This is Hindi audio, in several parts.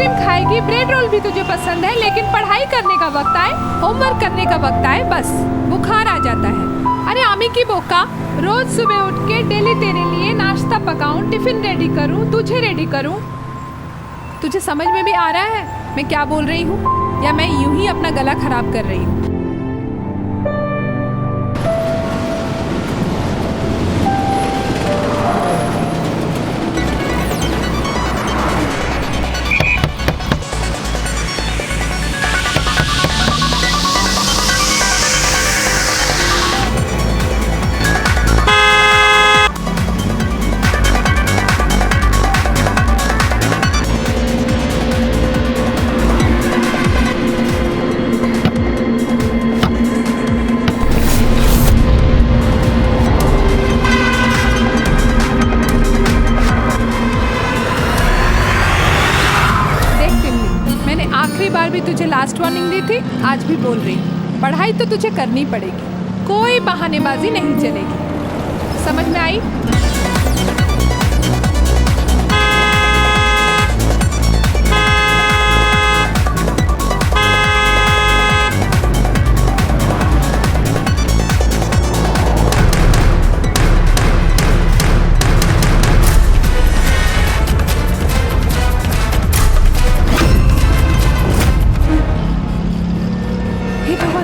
आइसक्रीम खाएगी, ब्रेड रोल भी तुझे पसंद है, लेकिन पढ़ाई करने का वक्त आए, होमवर्क करने का वक्त आए, बस बुखार आ जाता है। अरे आमी की बोका, रोज सुबह उठ के डेली तेरे लिए नाश्ता पकाऊं, टिफिन रेडी करूं, तुझे रेडी करूं। तुझे समझ में भी आ रहा है मैं क्या बोल रही हूँ, या मैं यूं ही अपना गला खराब कर रही हूँ? आखिरी बार भी तुझे लास्ट वार्निंग दी थी, आज भी बोल रही हूँ, पढ़ाई तो तुझे करनी पड़ेगी, कोई बहानेबाजी नहीं चलेगी। समझ में आई?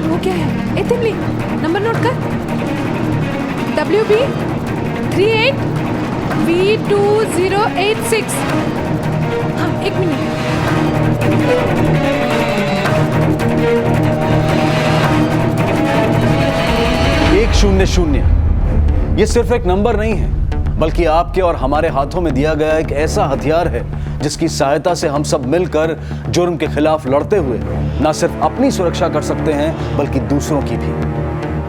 वो क्या है? ए तिमली, नंबर नोट कर। WB 38V2086। हाँ, एक मिनट। 100। ये सिर्फ एक नंबर नहीं है, बल्कि आपके और हमारे हाथों में दिया गया एक ऐसा हथियार है जिसकी सहायता से हम सब मिलकर जुर्म के खिलाफ लड़ते हुए न सिर्फ अपनी सुरक्षा कर सकते हैं बल्कि दूसरों की भी।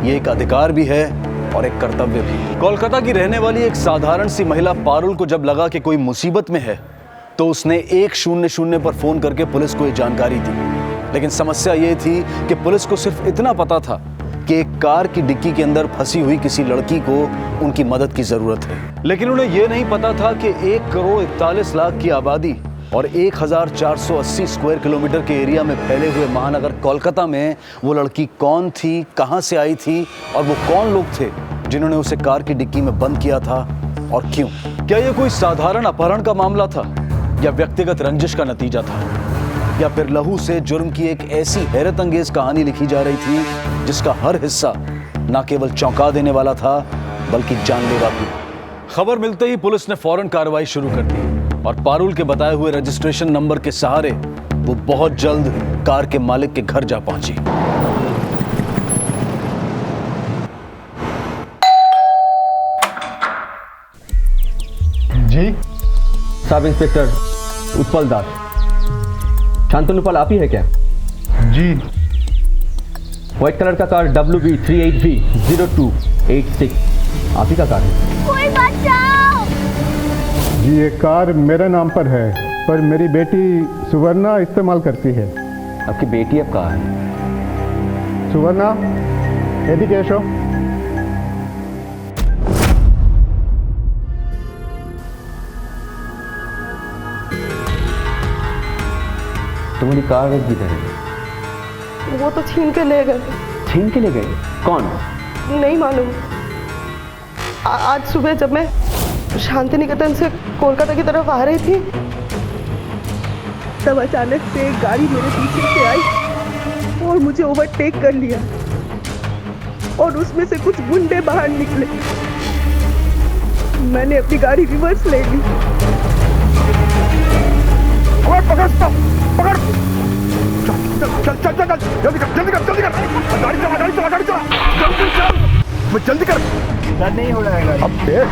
ये एक अधिकार भी है और एक कर्तव्य भी। कोलकाता की रहने वाली एक साधारण सी महिला पारुल को जब लगा कि कोई मुसीबत में है तो उसने 100 पर फोन करके पुलिस को ये जानकारी दी। लेकिन समस्या ये थी कि पुलिस को सिर्फ इतना पता था कि एक कार की डिक्की के अंदर फंसी हुई किसी लड़की को उनकी मदद की जरूरत है। लेकिन उन्हें यह नहीं पता था कि 1,41,00,000 की आबादी और 1,480 स्क्वायर किलोमीटर के एरिया में फैले हुए महानगर कोलकाता में वो लड़की कौन थी, कहां से आई थी और वो कौन लोग थे जिन्होंने उसे कार की डिक्की में बंद किया था और क्यों। क्या यह कोई साधारण अपहरण का मामला था या व्यक्तिगत रंजिश का नतीजा था, या फिर लहू से जुर्म की एक ऐसी हैरत अंगेज कहानी लिखी जा रही थी जिसका हर हिस्सा न केवल चौंका देने वाला था बल्कि जानलेवा भी। खबर मिलते ही पुलिस ने फौरन कार्रवाई शुरू कर दी और पारुल के बताए हुए रजिस्ट्रेशन नंबर के सहारे वो बहुत जल्द कार के मालिक के घर जा पहुंची। जी सब इंस्पेक्टर उत्पल दास। शांतनु पाल आप ही है क्या? जी। व्हाइट कलर का कार WB 38V0286 आप ही का कार है? कोई बचाओ! जी ये कार मेरे नाम पर है, पर मेरी बेटी सुवर्णा इस्तेमाल करती है। आपकी बेटी अब कहाँ है? सुवर्णा, यदि कैशो। तुम्हारी कार किधर है? वो तो छीन के ले गए। छीन के ले गए? कौन? नहीं मालूम। आज सुबह जब मैं शांति निकेतन से कोलकाता की तरफ आ रही थी तब अचानक से एक गाड़ी मेरे पीछे से आई और मुझे ओवरटेक कर लिया और उसमें से कुछ गुंडे बाहर निकले। मैंने अपनी गाड़ी रिवर्स ले ली। पकड़ पकड़, चल चल चल चल, जल्दी कर जल्दी कर जल्दी कर, गाड़ी चला गाड़ी चला गाड़ी चला, जल्दी चल, जल्दी कर। नहीं हो रहा है। अब देख।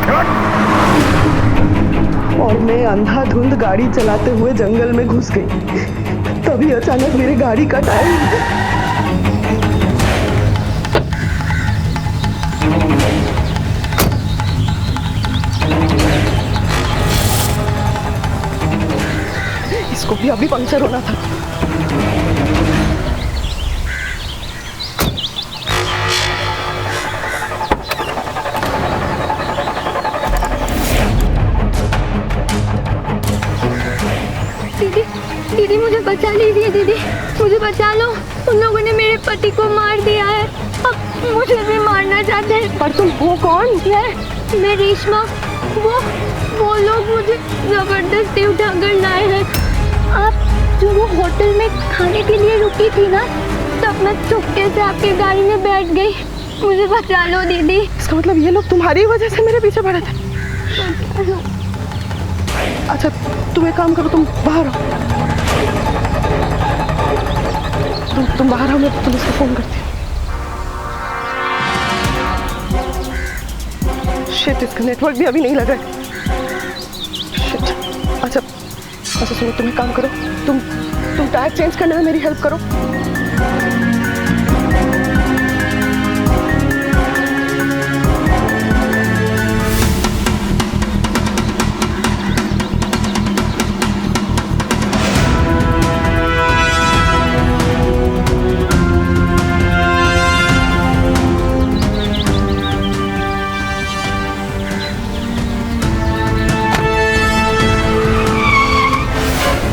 और मैं अंधाधुंध गाड़ी चलाते हुए जंगल में घुस गई। तभी अचानक मेरी गाड़ी का टायर इसको भी अभी पंक्चर होना था। उन लोगों ने मेरे पति को मार दिया है, अब मुझे भी मारना चाहते हैं। पर तुम हो कौन? मैं रेशमा। वो लोग मुझे जबरदस्ती उठाकर लाए हैं। आप जो वो होटल में खाने के लिए रुकी थी ना, तब मैं चुपके से आपकी गाड़ी में बैठ गई। मुझे बचा लो दीदी। इसका मतलब ये लोग तुम्हारी वजह से मेरे पीछे पड़े थे। अच्छा तुम एक काम करो, तुम बाहर आओ। तुम बाहर आओ, मैं पुलिस को फोन करती हूँ। शिट, इसका नेटवर्क भी अभी नहीं लगा है। शिट। अच्छा सुनो, तुम एक काम करो, तुम टायर चेंज करने में मेरी हेल्प करो।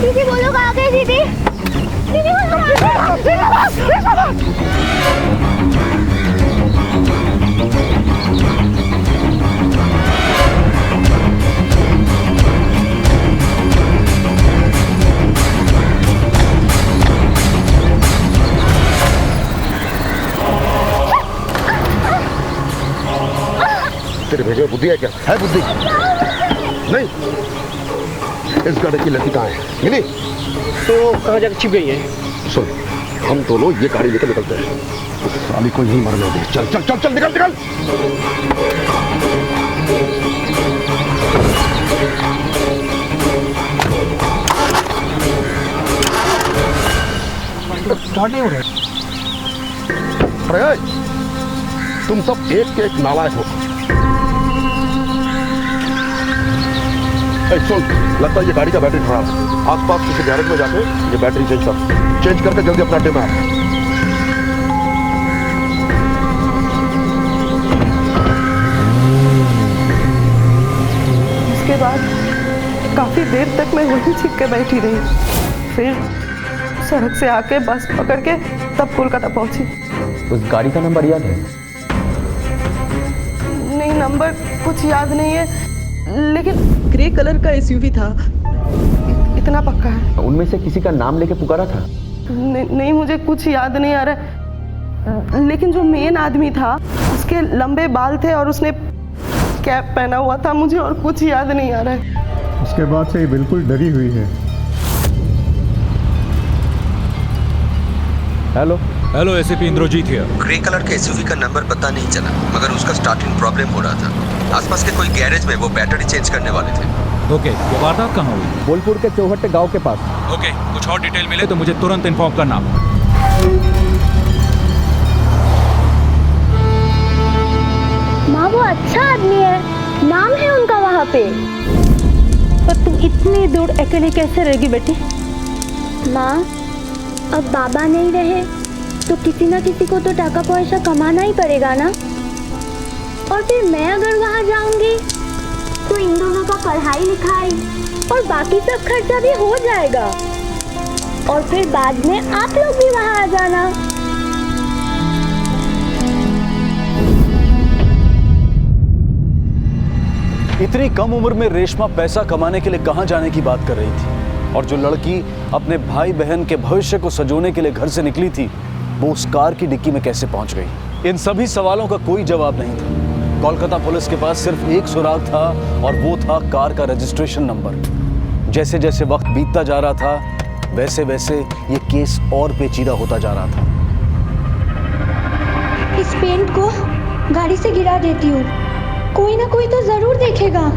दीदी वो लोग आ गए। दीदी दीदी वो लोग आ गए। तेरे भेजे में बुद्धि है क्या? है बुद्धि? नहीं। इस गाड़ी की लड़की कहाँ है? मिली? तो कहाँ जाकर छिप गई है? सुन, हम दोनों ये गाड़ी लेकर निकलते हैं। उस साली को यहीं मरने दे। चल चल चल चल, निकल निकल। स्टार्ट नहीं हो रहा। अरे तुम सब एक के एक नालायक हो। सुन, लगता है ये गाड़ी का बैटरी खराब है। आसपास किसी गैरेज में जाके ये बैटरी चेंज करके जल्दी अपना अड्डे में आ। उसके बाद काफी देर तक मैं वहीं छिप के बैठी रही। फिर सड़क से आके बस पकड़ के तब कोलकाता पहुंची। उस गाड़ी का नंबर याद है? नहीं, नंबर कुछ याद नहीं है, लेकिन ग्रे कलर का एसयूवी था, इतना पक्का है। उनमें से किसी का नाम लेके पुकारा था? नहीं, मुझे कुछ याद नहीं आ रहा, लेकिन जो मेन आदमी था उसके लंबे बाल थे और उसने कैप पहना हुआ था। मुझे और कुछ याद नहीं आ रहा है। उसके बाद से ये बिल्कुल डरी हुई है। Hello ACP Indrajeet here. Grey colour के एसयूवी का नंबर पता नहीं चला, मगर उसका स्टार्टिंग प्रॉब्लम हो रहा था। आसपास के कोई गैरेज में वो बैटरी चेंज करने वाले थे। ओके, ये वारदात कहाँ हुई? बोलपुर के चौहट्टे गांव के पास। ओके, कुछ और डिटेल मिले तो मुझे तुरंत इन्फॉर्म करना। माँ वो अच्छा आदमी है, नाम है उनका वहाँ पे। पर तुम इतनी दूर अकेले कैसे रहेगी बेटी? माँ अब बाबा नहीं रहे तो किसी ना किसी को तो टाका पैसा कमाना ही पड़ेगा ना। और फिर मैं अगर वहाँ जाऊंगी तो इन दोनों का पढ़ाई लिखाई और बाकी सब खर्चा भी हो जाएगा। और फिर बाद में आप लोग भी वहाँ आ जाना। इतनी कम उम्र में रेशमा पैसा कमाने के लिए कहां जाने की बात कर रही थी, और जो लड़की अपने भाई बहन के भविष्य को संजोने के लिए घर से निकली थी, वो उस कार की डिक्की में कैसे पहुंच गई? इन सभी सवालों का कोई जवाब नहीं था। कोलकाता पुलिस के पास सिर्फ एक सुराग था, और वो था कार का रजिस्ट्रेशन नंबर। जैसे जैसे वक्त बीतता जा रहा था, वैसे वैसे ये केस और पेचीदा होता जा रहा था। इस पेंट को गाड़ी से गिरा देती हूँ, कोई ना कोई तो जरूर देखेगा।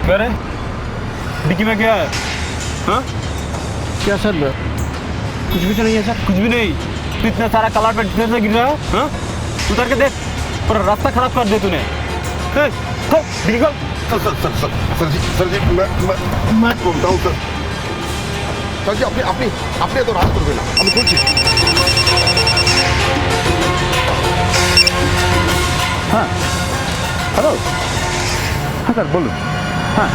क्या रे? डिक्की में क्या है? हाँ? क्या सर? कुछ भी तो नहीं है सर। कुछ भी नहीं। तू इतना सारा कलर पे इतने से गिर रहा है? हाँ? उतर के देख, पूरा रास्ता खराब कर दे तूने। डिक्की खोल। सर जी मैं बोलता हूँ सर जी अपने तो रात कर देना अभी कुछ। हाँ हेलो। हाँ सर बोलो। हाँ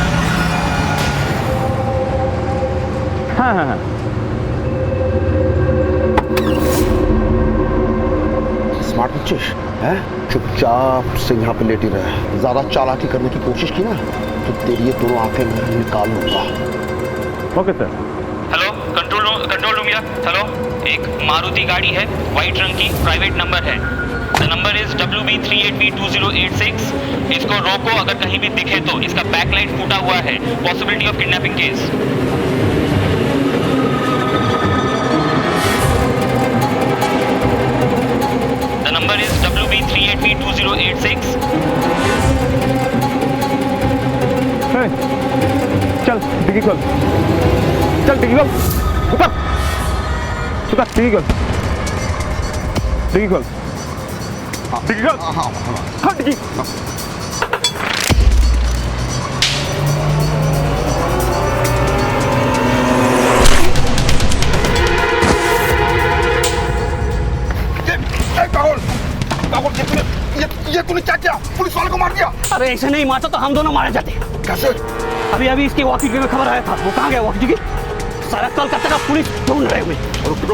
हाँ हाँ हाँ स्मार्ट बच्चे हैं, चुपचाप से यहाँ पे लेटी रहे। ज्यादा चालाकी करने की कोशिश की ना तो तेरी ये दोनों आंखें मैं निकाल लूंगा। Okay sir. Hello control room यार। हेलो, एक मारुति गाड़ी है वाइट रंग की, प्राइवेट नंबर है। The number is WB38B2086। इसको रोको, अगर कहीं भी दिखे तो। इसका बैकलाइट फूटा हुआ है, possibility of kidnapping case. The number is WB38B2086। चल डिक्की खोल। चल डिक्की खोल। उतर डिक्की खोल। डिक्की खोल। डिक्की खोल। हाँ डिक्की। ये तूने क्या किया? पुलिस वाले को मार दिया? अरे ऐसे नहीं मारता तो हम दोनों मारे जाते। कैसे? अभी इसकी वॉकी में खबर आया था। वो कहाँ गया वॉकी? सारा कलकत्ता का पुलिस ढूंढ रहे हुए। रुक।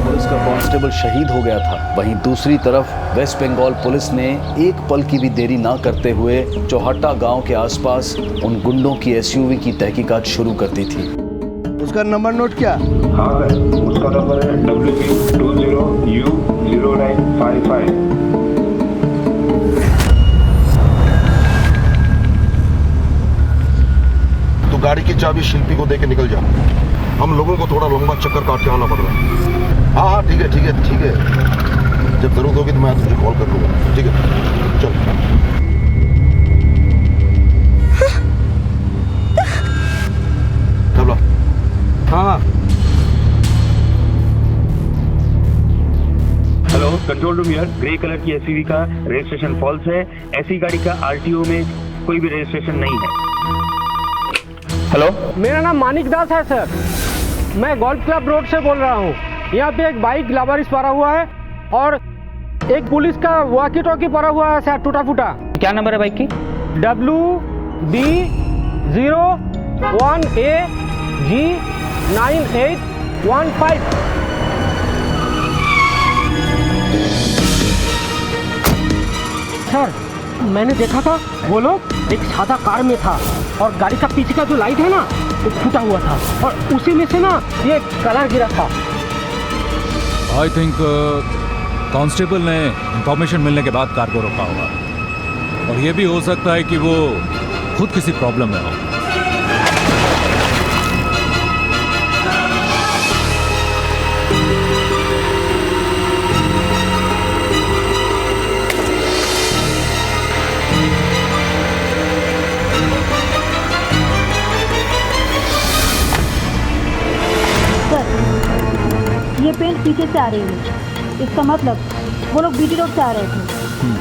पुलिस का कांस्टेबल शहीद हो गया था। वहीं दूसरी तरफ वेस्ट बंगाल पुलिस ने एक पल की भी देरी ना करते हुए चौहट्टा गांव के आसपास उन गुंडों की एसयूवी की तहकीकात शुरू कर दी थी। उसका नंबर नोट किया? हाँ सर, उसका नंबर है WB20U0955। तू गाड़ी की चाबी शिल्पी को देके निकल जा। हम लोगों को थोड़ा लंबा चक्कर काट के आना पड़ रहा है। हाँ ठीक है। जब जरूरत होगी तो मैं तुझे कॉल कर लूंगा। ठीक है चल। हाँ हेलो कंट्रोल रूम यार। ग्रे कलर की एसयूवी का रजिस्ट्रेशन फॉल्स है। ऐसी गाड़ी का आरटीओ में कोई भी रजिस्ट्रेशन नहीं है। हेलो, मेरा नाम मानिक दास है सर। मैं गोल्फ क्लब रोड से बोल रहा हूँ। यहाँ पे एक बाइक लावारिस पड़ा हुआ है और एक पुलिस का वॉकी टॉकी पड़ा हुआ है सर, टूटा फूटा। क्या नंबर है बाइक की? WB01AG9815। सर मैंने देखा था वो लोग एक सादा कार में था और गाड़ी का पीछे का जो लाइट है ना वो फूटा हुआ था और उसी में से ना ये कलर गिरा था। आई थिंक कांस्टेबल ने इंफॉर्मेशन मिलने के बाद कार को रोका होगा और ये भी हो सकता है कि वो खुद किसी प्रॉब्लम में हो। ये पेंट पीछे से आ रही है। इसका मतलब वो लोग बीटी रोड से आ रहे थे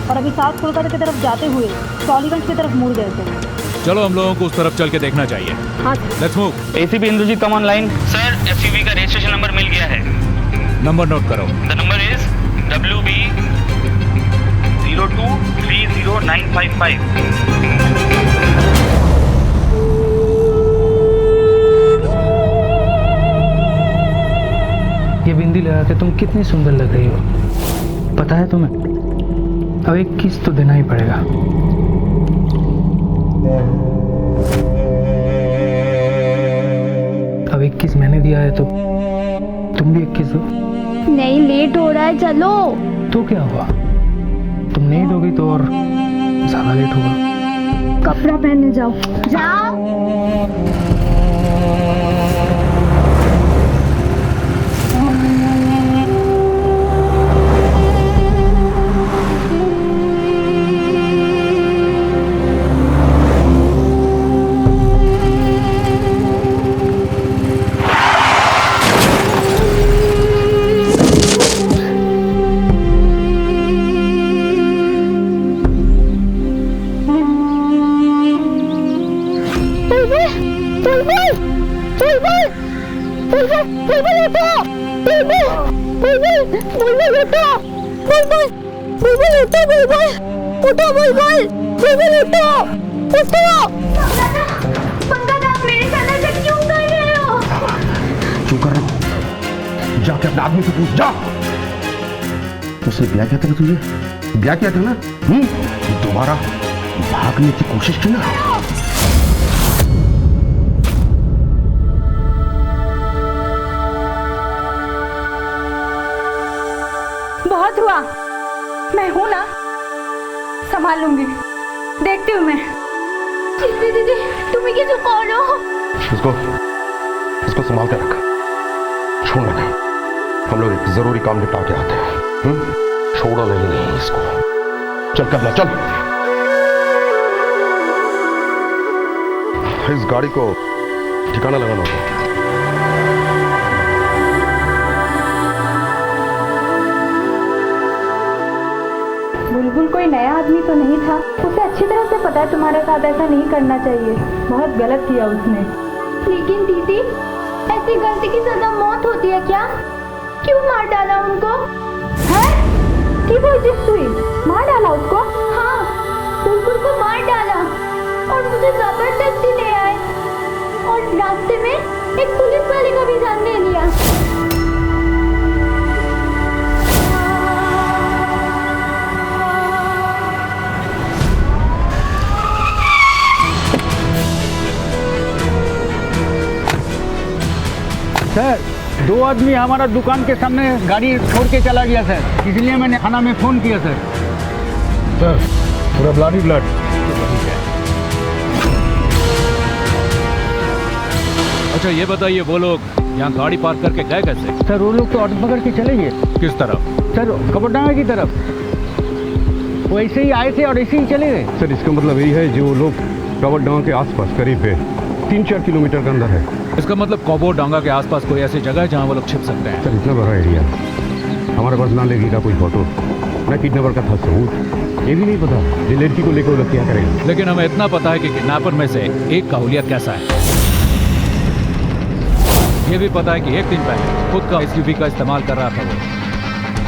और अभी साउथ कोलकाता की तरफ जाते हुए टॉलीगंज की तरफ मुड़ गए थे। चलो हम लोगों को उस तरफ चल के देखना चाहिए। हाँ let's move. ACP Indrajeet come online. Sir SUV का रजिस्ट्रेशन नंबर मिल गया है। नंबर नोट करो। The number is WB02300955। ये बिंदी लगा के तुम कितनी सुंदर लग रही हो, पता है तुम्हें? अब एक किस तो देना ही पड़ेगा। अब एक किस मैंने दिया है तो तुम भी एक किस दो। नहीं, लेट हो रहा है, चलो। तो क्या हुआ, तुम नहीं दोगी तो और ज्यादा लेट होगा। कपड़ा पहनने जाओ। जाओ। क्यों कर रहा हूं? जाके अपने आदमी से पूछ, जा। उसने ब्याह किया था ना तुझे? ब्याह किया था ना? दोबारा भागने की कोशिश की ना? बहुत हुआ, मैं हूं ना, संभाल लूंगी। देखती हूँ मैं। दीदी तुम्हें किसी कॉल हो? इसको संभाल के रख, छोड़ना नहीं। हम लोग एक जरूरी काम निपटा के आते हैं। छोड़ो नहीं इसको। चल करना, चल। इस गाड़ी को ठिकाना लगाना होगा। बुलबुल कोई नया आदमी तो नहीं था। उसे अच्छी तरह से पता है तुम्हारे साथ ऐसा नहीं करना चाहिए। बहुत गलत किया उसने। लेकिन दीदी, ऐसी गलती की सजा मौत होती है क्या? क्यों मार डाला उनको? है? की कोशिश हुई? मार डाला उसको? हाँ, बुलबुल को मार डाला और मुझे जबरदस्ती ले आए और रास्ते में एक पुलिस वाले का भी जान ले लिया। सर, 2 आदमी हमारा दुकान के सामने गाड़ी छोड़ के चला गया सर, इसलिए मैंने थाना में फोन किया सर। सर, पूरा ब्लड ही ब्लड। अच्छा ये बताइए, वो लोग यहाँ गाड़ी पार्क करके गए कैसे? सर वो लोग तो ऑटो पकड़ के चले गए। किस तरफ? सर कपड़डांगा की तरफ। वो ऐसे ही आए थे और ऐसे ही चले गए। सर इसका मतलब यही है जो लोग कवरडांगा के आसपास करीब है 3-4 किलोमीटर के अंदर है। इसका मतलब कबरडांगा के आसपास कोई ऐसी जगह है जहाँ वो लोग छिप सकते हैं? सर इतना बड़ा एरिया, हमारे पास ना लगेगा कोई फोटो, ना किडनैपर का था सबूत। ये भी नहीं पता ये लड़की को लेकर वो लोग क्या करेंगे। लेकिन हमें इतना पता है कि किडनैपर में से एक का हुलिया कैसा है। ये भी पता है कि एक दिन पहले खुद का एसयूवी का इस्तेमाल कर रहा था वो।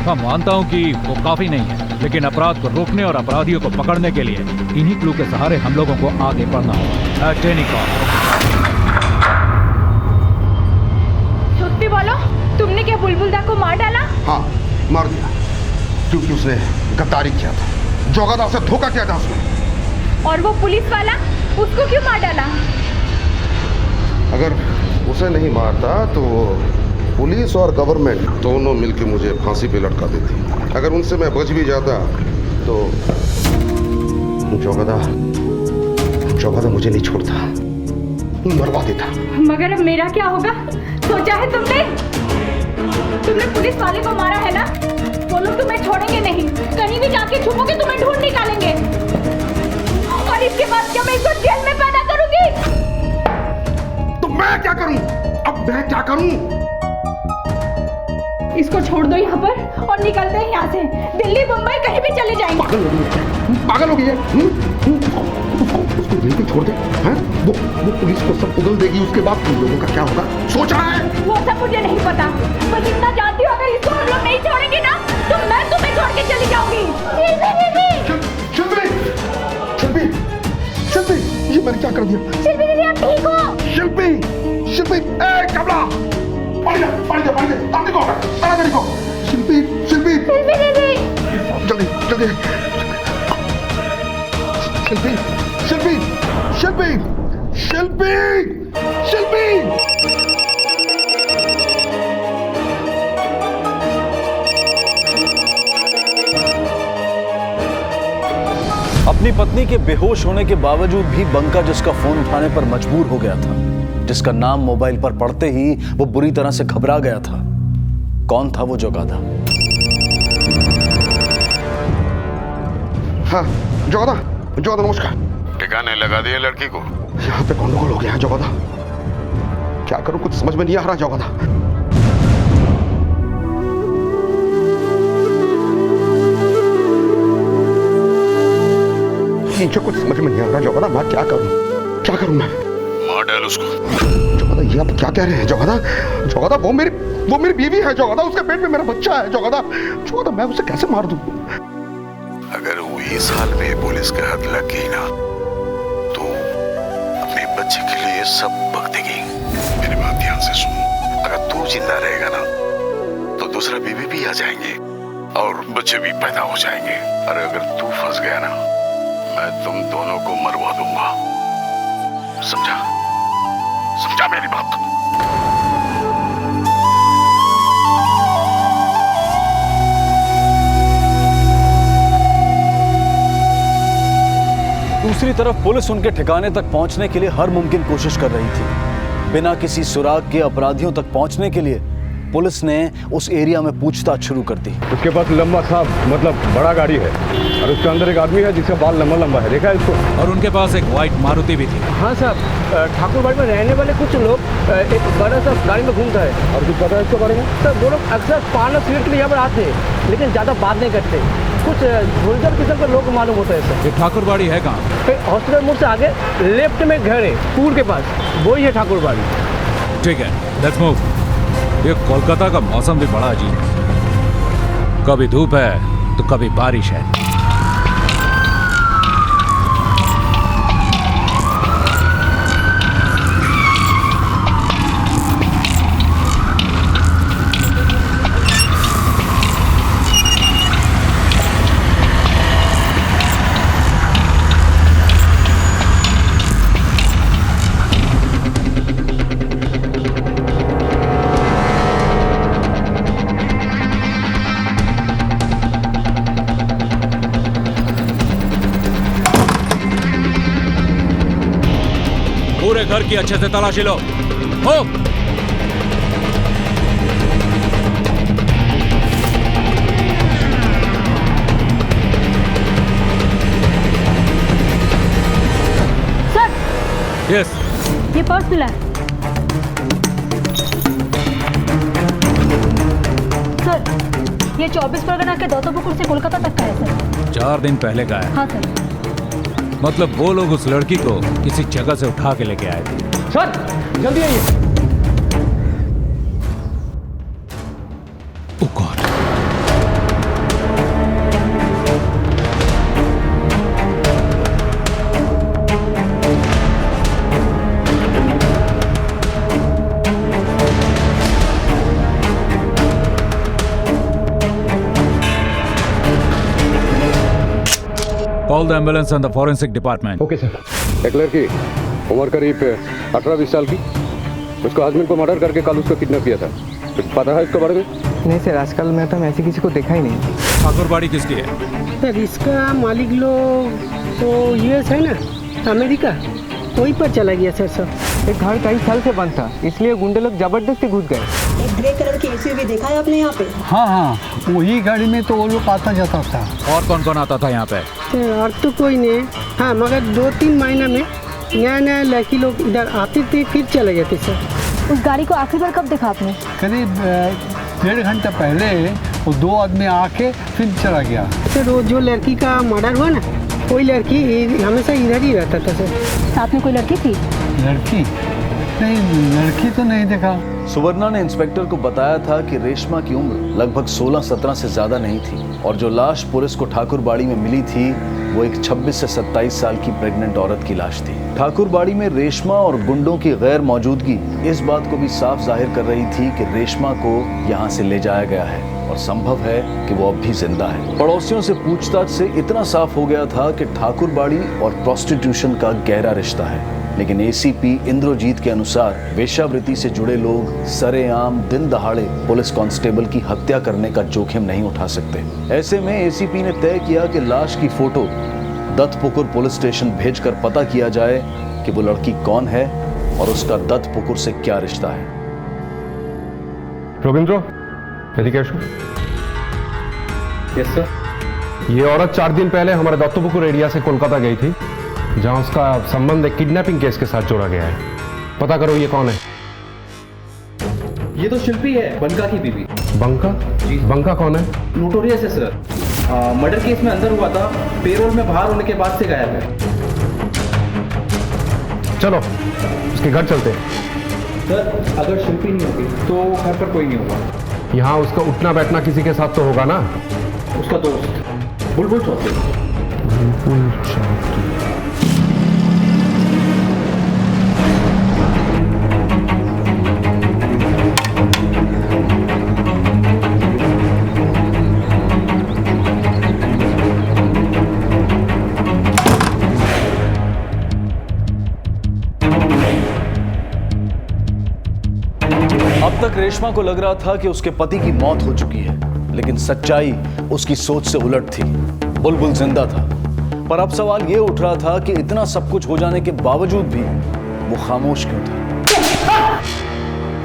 हाँ मानता हूँ कि वो काफी नहीं है, लेकिन अपराध को रोकने और अपराधियों को पकड़ने के लिए इन्हीं क्लू के सहारे हम लोगों को आगे बढ़ना होगा। सच्ची बोलो, तुमने क्या बुलबुल दा को मार डाला? हाँ मार दिया, क्योंकि उसने गद्दारी किया था, जोगादा से धोखा किया था उसने। और वो पुलिस वाला, उसको क्यों मार डाला? अगर उसे नहीं मारता तो पुलिस और गवर्नमेंट दोनों मिलकर मुझे फांसी पे लटका देती। अगर उनसे मैं बच भी जाता तो जोगादा मुझे नहीं छोड़ता, मरवा देता। मगर अब मेरा क्या होगा? सोचा है तुमने? तुमने पुलिस वाले को मारा है ना? वो लोग तुम्हें छोड़ेंगे नहीं, कहीं भी जाके छुपोगे तुम्हें ढूंढ निकालेंगे। और इसके बाद क्या मैं इसको जेल में पैदा करूंगी? तो मैं क्या करूं? अब मैं क्या करूं? इसको छोड़ दो यहाँ पर और निकलते हैं यहाँ से। दिल्ली मुंबई कहीं भी चले जाएंगे। पागल हो गई है। उसको दिल पे छोड़ दे, हैं? वो पुलिस को सब उगल देगी, उसके बाद तुम लोगों का क्या होगा सोचा है? वो सब मुझे नहीं पता, बस इतना जानती हूँ अगर इसको हम लोग नहीं छोड़ेंगे ना तो मैं तुम्हें छोड़ के चली जाऊंगी। शिल्पी, ये मैंने क्या कर दिया? शिल्पी दीदी आप ठीक हो? शिल्पी, ए कमला, पानी दे, अब देखो, ताला देखो। शिल्पी दीदी, जल्दी। शिल्पी। अपनी पत्नी के बेहोश होने के बावजूद भी बंका जिसका फोन उठाने पर मजबूर हो गया था, जिसका नाम मोबाइल पर पढ़ते ही वो बुरी तरह से घबरा गया था, कौन था वो जोगादा? हाँ जोगादा, जोगादा नमस्कार। ठिकाने लगा दिए लड़की को? यहाँ पे गंडगोल हो गया है जोगादा, क्या करूं कुछ समझ में नहीं आ रहा जोगादा। मुझे कुछ समझ में नहीं आ रहा जोगादा, मैं क्या करूं मैं? मार डाल उसको। जोगादा ये आप क्या कह रहे हैं जोगादा? जोगादा वो मेरी बीवी है जोगादा, उसके पेट में मेरा बच्चा है जोगादा। जोगादा मैं उसे कैसे मार दूं? अगर वो इस हाल में पुलिस के हाथ लग गई ना तो अपने बच्चे के लिए सब भग देगी। मेरी बात ध्यान से सुन, अगर तू जिंदा रहेगा ना तो दूसरा बीवी भी आ जाएंगे और बच्चे भी पैदा हो जाएंगे, और अगर तू फंस गया ना मैं तुम दोनों को मरवा दूंगा। समझा मेरी बात? दूसरी तरफ पुलिस उनके ठिकाने तक पहुंचने के लिए हर मुमकिन कोशिश कर रही थी। बिना किसी सुराग के अपराधियों तक पहुंचने के लिए पुलिस ने उस एरिया में पूछताछ शुरू कर दी। उसके पास लंबा सा मतलब बड़ा गाड़ी है और उसके अंदर एक आदमी है जिसका बाल लंबा है, देखा है इसको? और उनके पास एक व्हाइट मारुति भी थी। हाँ साहब, ठाकुरबाड़ी में रहने वाले कुछ लोग एक बड़ा सा गाड़ी में घूमता है। और कुछ पता है इसके बारे में? सर वो लोग अक्सर पान और सिगरेट के लिए यहाँ पर आते हैं, लेकिन ज़्यादा बात नहीं करते। कुछ झुलझल किस्म के लोग मालूम होता है सर। ये ठाकुरबाड़ी है कहाँ? हॉस्पिटल मोड़ से आगे लेफ्ट में घर है, पुल के पास, वही है ठाकुरबाड़ी। ठीक है, लेट्स मूव। ये कोलकाता का मौसम भी बड़ा अजीब है, कभी धूप है तो कभी बारिश है। पूरे घर की अच्छे से तलाशी लो। हो सर, यस, ये पर्स मिला है। सर, ये 24 परगना के दौतोपुकुर से कोलकाता तक का है सर। 4 दिन पहले का है। हाँ सर। मतलब वो लोग उस लड़की को किसी जगह से उठा के लेके आए थे। सर जल्दी आइए। Oh God. Call the ambulance and the forensic department. Okay sir. एक लड़की उम्र करीब 18-20 साल की, उसको हस्बैंड को मर्डर करके कल उसको किडनैप किया था। कुछ पता है इसके बारे में? नहीं सर, आजकल मैं तो ऐसे किसी को देखा ही नहीं। ठाकुरबाड़ी किसकी है? सर इसका मालिक लोग तो यूएस है ना, अमेरिका, वहीं पर चला गया सर। सब एक घर कई साल से बंद था, इसलिए गुंडे लोग जबरदस्ती घुस गए। एक ग्रे कलर की एसयूवी देखा है आपने यहाँ पे? हाँ, वही गाड़ी में तो वो लोग आता जाता था। और कौन कौन आता था यहाँ पे? और तो कोई नहीं, हाँ मगर 2-3 महीना में नया लड़की लोग इधर आते थे फिर चले गए थे सर। उस गाड़ी को आखिरी बार कब देखा आपने? करीब 1.5 घंटा पहले वो 2 आदमी आके फिर चला गया। सर वो जो लड़की का मर्डर हुआ ना, कोई लड़की हमेशा इधर ही रहता था सर। साथ में कोई लड़की थी? लड़की नहीं, लड़की तो नहीं देखा। सुवर्णा ने इंस्पेक्टर को बताया था कि रेशमा की उम्र लगभग 16-17 से ज्यादा नहीं थी, और जो लाश पुलिस को ठाकुरबाड़ी में मिली थी वो एक 26 से 27 साल की प्रेग्नेंट औरत की लाश थी। ठाकुरबाड़ी में रेशमा और गुंडों की गैर मौजूदगी इस बात को भी साफ जाहिर कर रही थी कि रेशमा को यहाँ से ले जाया गया है और संभव है कि वो अब भी जिंदा है। पड़ोसियों से पूछताछ से इतना साफ हो गया था कि ठाकुरबाड़ी और प्रोस्टिट्यूशन का गहरा रिश्ता है, लेकिन एसीपी इंद्रजीत के अनुसार वेश्यावृत्ति से जुड़े लोग सरेआम दिन दहाड़े पुलिस कांस्टेबल की हत्या करने का जोखिम नहीं उठा सकते। ऐसे में एसीपी ने तय किया कि लाश की फोटो दत्तपुकुर पुलिस स्टेशन भेजकर पता किया जाए कि वो लड़की कौन है और उसका दत्तपुकुर से क्या रिश्ता है। रविंद्र, ऋषिकेश। Yes sir. ये औरत 4 दिन पहले हमारे दत्तपुकुर एरिया से कोलकाता गई थी, जहां उसका संबंध एक किडनैपिंग केस के साथ जोड़ा गया है। पता करो ये कौन है। ये तो शिल्पी है, बंका की बीवी। बंका? जी। बंका कौन है? नोटोरियस है सर। मर्डर केस में अंदर हुआ था, पेरोल में बाहर होने के बाद से गायब है। चलो उसके घर चलते हैं। सर, अगर शिल्पी नहीं होगी तो घर पर कोई नहीं होगा। यहाँ उसका उठना बैठना किसी के साथ तो होगा ना? उसका दोस्त बुलबुल चौधरी। बुलबुल चौधरी। अब तक रेशमा को लग रहा था कि उसके पति की मौत हो चुकी है, लेकिन सच्चाई उसकी सोच से उलट थी। बुलबुल जिंदा था, पर अब सवाल यह उठ रहा था कि इतना सब कुछ हो जाने के बावजूद भी वो खामोश क्यों था।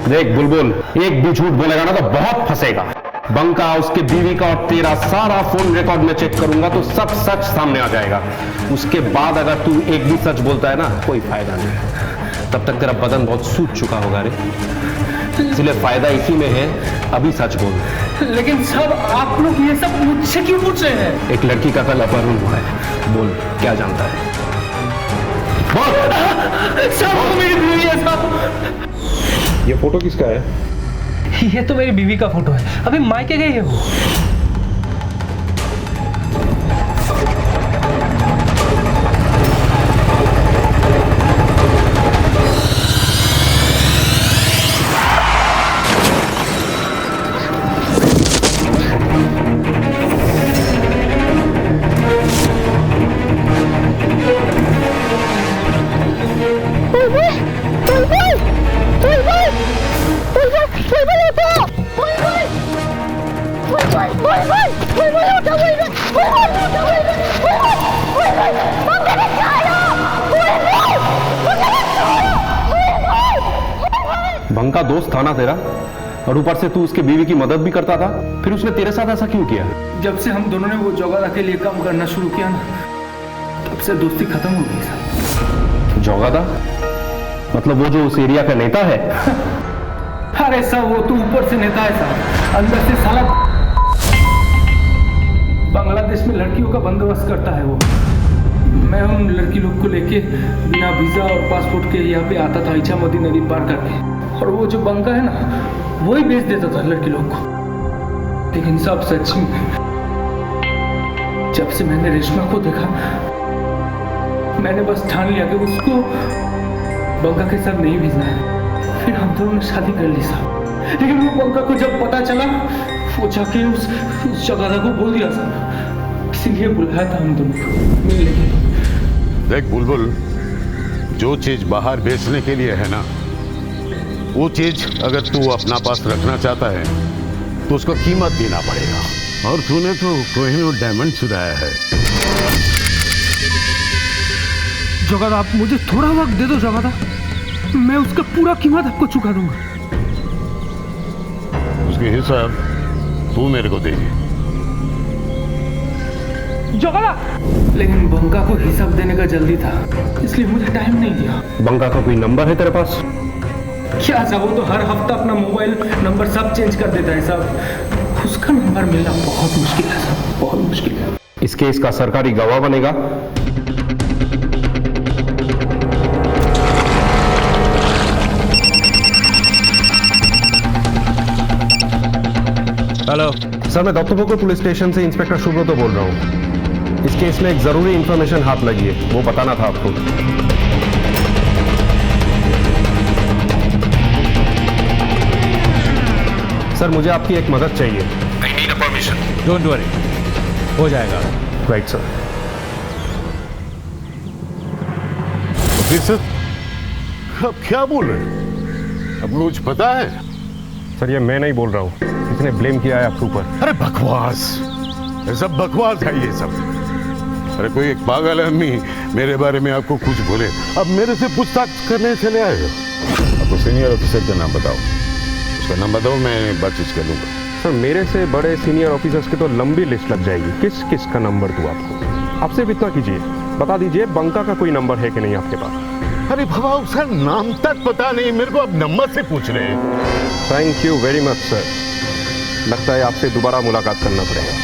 देख बुलबुल, एक भी झूठ बोलेगा ना तो बहुत फंसेगा। बंका, उसके बीवी का और तेरा सारा फोन रिकॉर्ड में चेक करूंगा तो सब सच सामने आ जाएगा। उसके बाद अगर तू एक भी सच बोलता है ना, कोई फायदा नहीं। तब तक तेरा बदन बहुत सूज चुका होगा रे, इसलिए फायदा इसी में है अभी सच बोल। लेकिन सब आप लोग ये सब मुझसे क्यों पूछ रहे हैं? एक लड़की का कल अपहरण हुआ है, बोल क्या जानता है? बोल। सब मेरी बीवी है सब। ये फोटो किसका है? ये तो मेरी बीवी का फोटो है, अभी मायके गई है वो। बंका दोस्त था ना तेरा, और ऊपर से तू उसके बीवी की मदद भी करता था, फिर उसने तेरे साथ ऐसा क्यों किया? जब से हम दोनों ने वो जोगादा के लिए काम करना शुरू किया ना, तब से दोस्ती खत्म हो गई साहब। जोगादा? मतलब वो जो उस एरिया का नेता है? अरे साहब, वो तो ऊपर से नेता है साहब, अंदर से साला बांग्लादेश में लड़कियों का बंदोबस्त करता है वो। मैं उन लड़की लोग को लेके बिना वीजा और पासपोर्ट के यहाँ पे आता था, इच्छामती नदी पार करके, और वो जो बंका है ना, वो ही बेच देता था लड़की लोग को। लेकिन सब सच में जब से मैंने रेशमा को देखा, मैंने बस ठान लिया कि उसको बंका के साथ नहीं भेजना है। फिर हम दोनों ने शादी कर ली साहब। लेकिन वो बंका को जब पता चला, वो जाके उस जगादा को बोल दिया साहब, इसीलिए बुलाया था हम दोनों को मिलने के लिए। देख बुलबुल, जो चीज बाहर बेचने के लिए है ना, वो चीज अगर तू अपना पास रखना चाहता है तो उसको कीमत देना पड़ेगा। और तूने तो कोहिनूर डायमंड चुराया है। जोगादा, आप मुझे थोड़ा वक्त दे दो जोगादा, मैं उसका पूरा कीमत आपको चुका दूंगा। उसके हिसाब तू मेरे को दे। जोगादा, लेकिन बंका को हिसाब देने का जल्दी था, इसलिए मुझे टाइम नहीं दिया। बंका का कोई नंबर है तेरे पास? क्या साहब, वो तो हर हफ्ता अपना मोबाइल नंबर सब चेंज कर देता है साहब। उसका नंबर मिलना बहुत मुश्किल है साहब, बहुत मुश्किल है। इस केस का सरकारी गवाह बनेगा। हेलो सर, मैं दत्तपुकुर पुलिस स्टेशन से इंस्पेक्टर सुब्रतो बोल रहा हूँ। इस केस में एक जरूरी इंफॉर्मेशन हाथ लगी है, वो बताना था आपको। सर, मुझे आपकी एक मदद चाहिए। I need a permission. Don't worry, हो जाएगा। Right sir. फिर सर, अब क्या बोल रहे हैं? अब मुझे पता है। सर, ये मैं नहीं बोल रहा हूँ, इसने ब्लेम किया है आपके ऊपर। अरे बकवास, ये सब बकवास है ये सब। अरे कोई एक पागल आदमी मेरे बारे में आपको कुछ बोले, अब मेरे से पूछताछ करने चले आए हो। आपको सीनियर ऑफिसर का नाम बताओ, उसका नाम बताओ, मैं बातचीत कर लूँगा। सर मेरे से बड़े सीनियर ऑफिसर्स की तो लंबी लिस्ट लग जाएगी, किस किस का नंबर दूँ आपको? आप सिर्फ इतना कीजिए, बता दीजिए बंका का कोई नंबर है कि नहीं आपके पास? अरे बाबा उसका नाम तक पता नहीं, मेरे को अब नंबर से पूछ रहे हैं। Thank you very much sir, लगता है आपसे दोबारा मुलाकात करना पड़ेगा।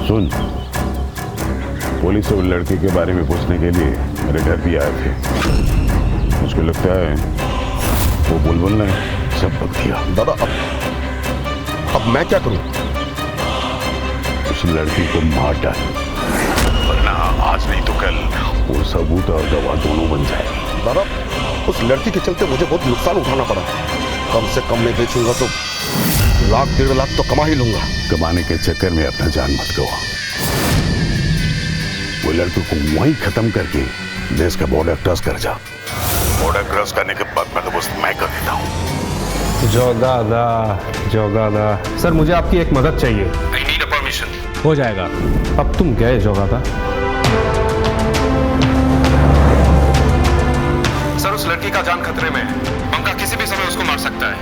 सुन, पुलिस और लड़के के बारे में पूछने के लिए मेरे घर भी आए थे। मुझको लगता है वो बुलबुल ने सब बक दिया। दादा अब मैं क्या करूं? उस लड़की को मार डाल, वरना आज नहीं तो कल वो सबूत और गवाह दोनों बन जाए। दादा उस लड़की के चलते मुझे बहुत नुकसान उठाना पड़ा, कम से कम मैं बेचूंगा तो 1 डेढ़ लाख तो कमा ही लूंगा। कमाने के चक्कर में अपना जान मत गवा। वो लड़की को वहीं खत्म करके देश का बॉर्डर क्रॉस कर जा। बॉर्डर क्रॉस करने के बाद बंदोबस्त मैं कर देता हूँ। जोगादा सर, मुझे आपकी एक मदद चाहिए। I need a permission। हो जाएगा। अब तुम गए जोगादा। सर उस लड़की का जान खतरे में है, बंका किसी भी समय उसको मार सकता है।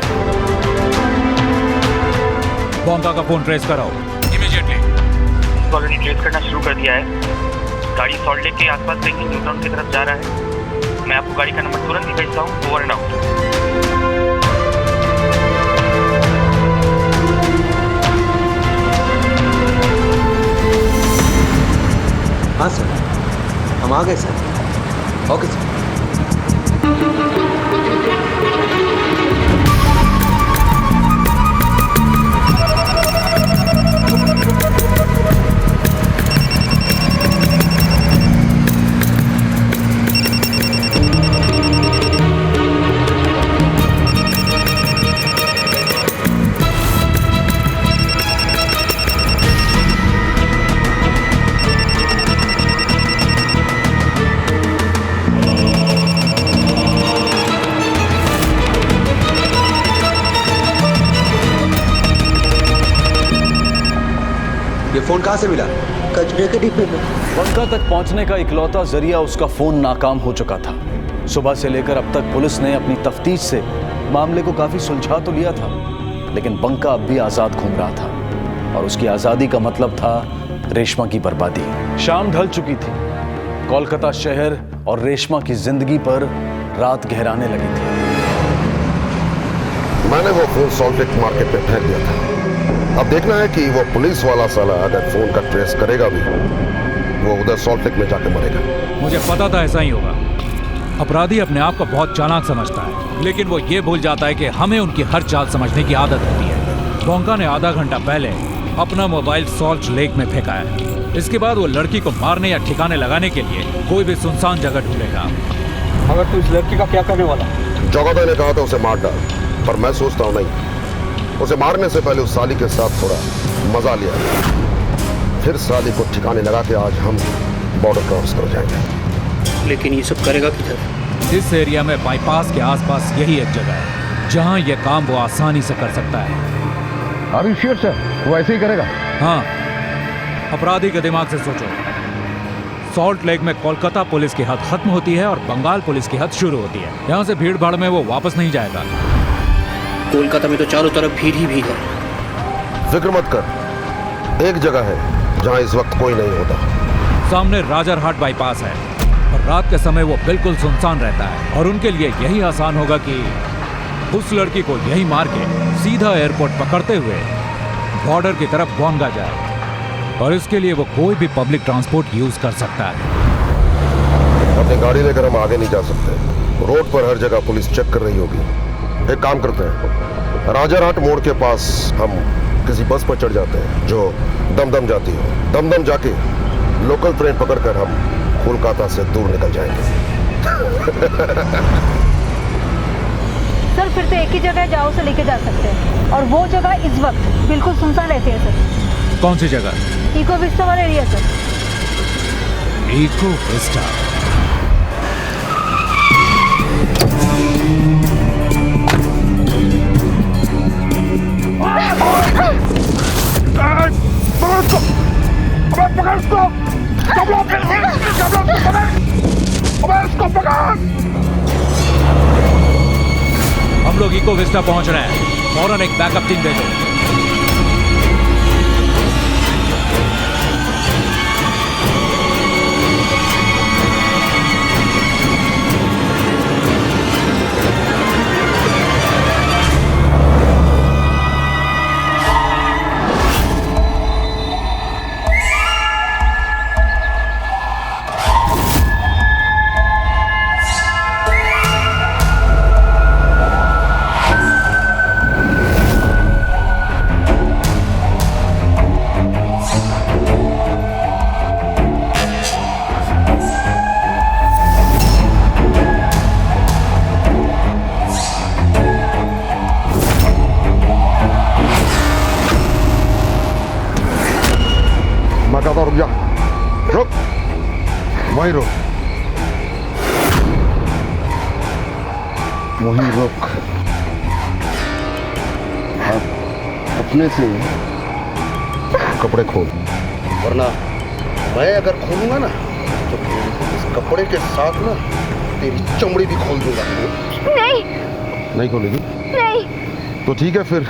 बंका का फोन ट्रेस कराओ इमीडिएटली। ऑलरेडी ट्रेस करना शुरू कर दिया है। गाड़ी सॉल्ट लेक के आसपास कहीं न्यू टाउन की तरफ जा रहा है। मैं आपको गाड़ी का नंबर तुरंत ही भेजता हूँ। Over and out. हाँ सर, हम आ गए सर। Okay sir. ये फोन कहाँ से मिला? कचरे के डिब्बे में। बंका तक पहुंचने का इकलौता जरिया उसका फोन नाकाम हो चुका था। सुबह से लेकर अब तक पुलिस ने अपनी तफ्तीश से मामले को काफी सुलझा तो लिया था, लेकिन बंका अब भी आजाद घूम रहा था और उसकी आजादी का मतलब था रेशमा की बर्बादी। शाम ढल चुकी थी। कोलकाता शहर और रेशमा की जिंदगी पर रात गहराने लगी थी। मैंने वो फोन सॉल्ट लेक मार्केट में फेंक दिया था। अब देखना है कि वो पुलिस वाला साला अगर फोन का ट्रेस करेगा भी, वो उधर सॉल्ट लेक में जाके मरेगा। मुझे पता था ऐसा ही होगा। अपराधी अपने आप को बहुत चालाक समझता है, लेकिन वो ये भूल जाता है कि हमें उनकी हर चाल समझने की आदत होती है। बंका ने आधा घंटा पहले अपना मोबाइल सॉल्ट लेक में फेंका है। इसके बाद वो लड़की को मारने या ठिकाने लगाने के लिए कोई भी सुनसान जगह ढूंढेगा। अगर तू इस लड़की का क्या करने वाला? जोगादा ने कहा था उसे मार डाल, पर मैं सोचता हूँ नहीं, उसे मारने से पहले उस साली के साथ थोड़ा मजा लिया, फिर साली को ठिकाने लगा के आज हम बॉर्डर क्रॉस कर जाएंगे। लेकिन ये सब करेगा किधर? इस एरिया में बाईपास के आसपास यही एक जगह है जहां यह काम वो आसानी से कर सकता है। Are you sure, sir? वो ऐसे ही करेगा? हाँ, अपराधी के दिमाग से सोचो। सॉल्ट लेक में कोलकाता पुलिस की हद खत्म होती है और बंगाल पुलिस की हद शुरू होती है। यहाँ से भीड़ भाड़ में वो वापस नहीं जाएगा। कोलकाता में तो चारों तरफ भीड़ ही भीड़ है। फिक्र मत कर, एक जगह है जहाँ इस वक्त कोई नहीं होता। सामने राजरहाट बाईपास है और रात के समय वो बिल्कुल सुनसान रहता है और उनके लिए यही आसान होगा कि उस लड़की को यही मार के सीधा एयरपोर्ट पकड़ते हुए बॉर्डर की तरफ बोंगा जाए, और इसके लिए वो कोई भी पब्लिक ट्रांसपोर्ट यूज कर सकता है। अपनी गाड़ी लेकर हम आगे नहीं जा सकते। रोड पर हर जगह पुलिस चेक कर रही होगी। एक काम करते हैं, राजारहाट मोड़ के पास हम किसी बस पर चढ़ जाते हैं जो दमदम जाती हो। दमदम जाके लोकल ट्रेन पकड़कर हम कोलकाता से दूर निकल जाएंगे। सर फिर तो एक ही जगह जाओ से लेके जा सकते हैं, और वो जगह इस वक्त बिल्कुल सुनसान रहती है सर। कौन सी जगह? इको विस्टा वाला area sir. Eco Vista. Eco Vista पहुंच रहे हैं, फौरन एक बैकअप टीम भेजो। मैं कहता हूं रुक जा, रुक, वहीं रुक, वहीं रुक। हाँ, अपने से कपड़े खोल, वरना मैं अगर खोलूंगा ना तो इस कपड़े के साथ ना तेरी चमड़ी भी खोल दूंगा। नहीं, नहीं खोलेगी? नहीं। तो ठीक है, फिर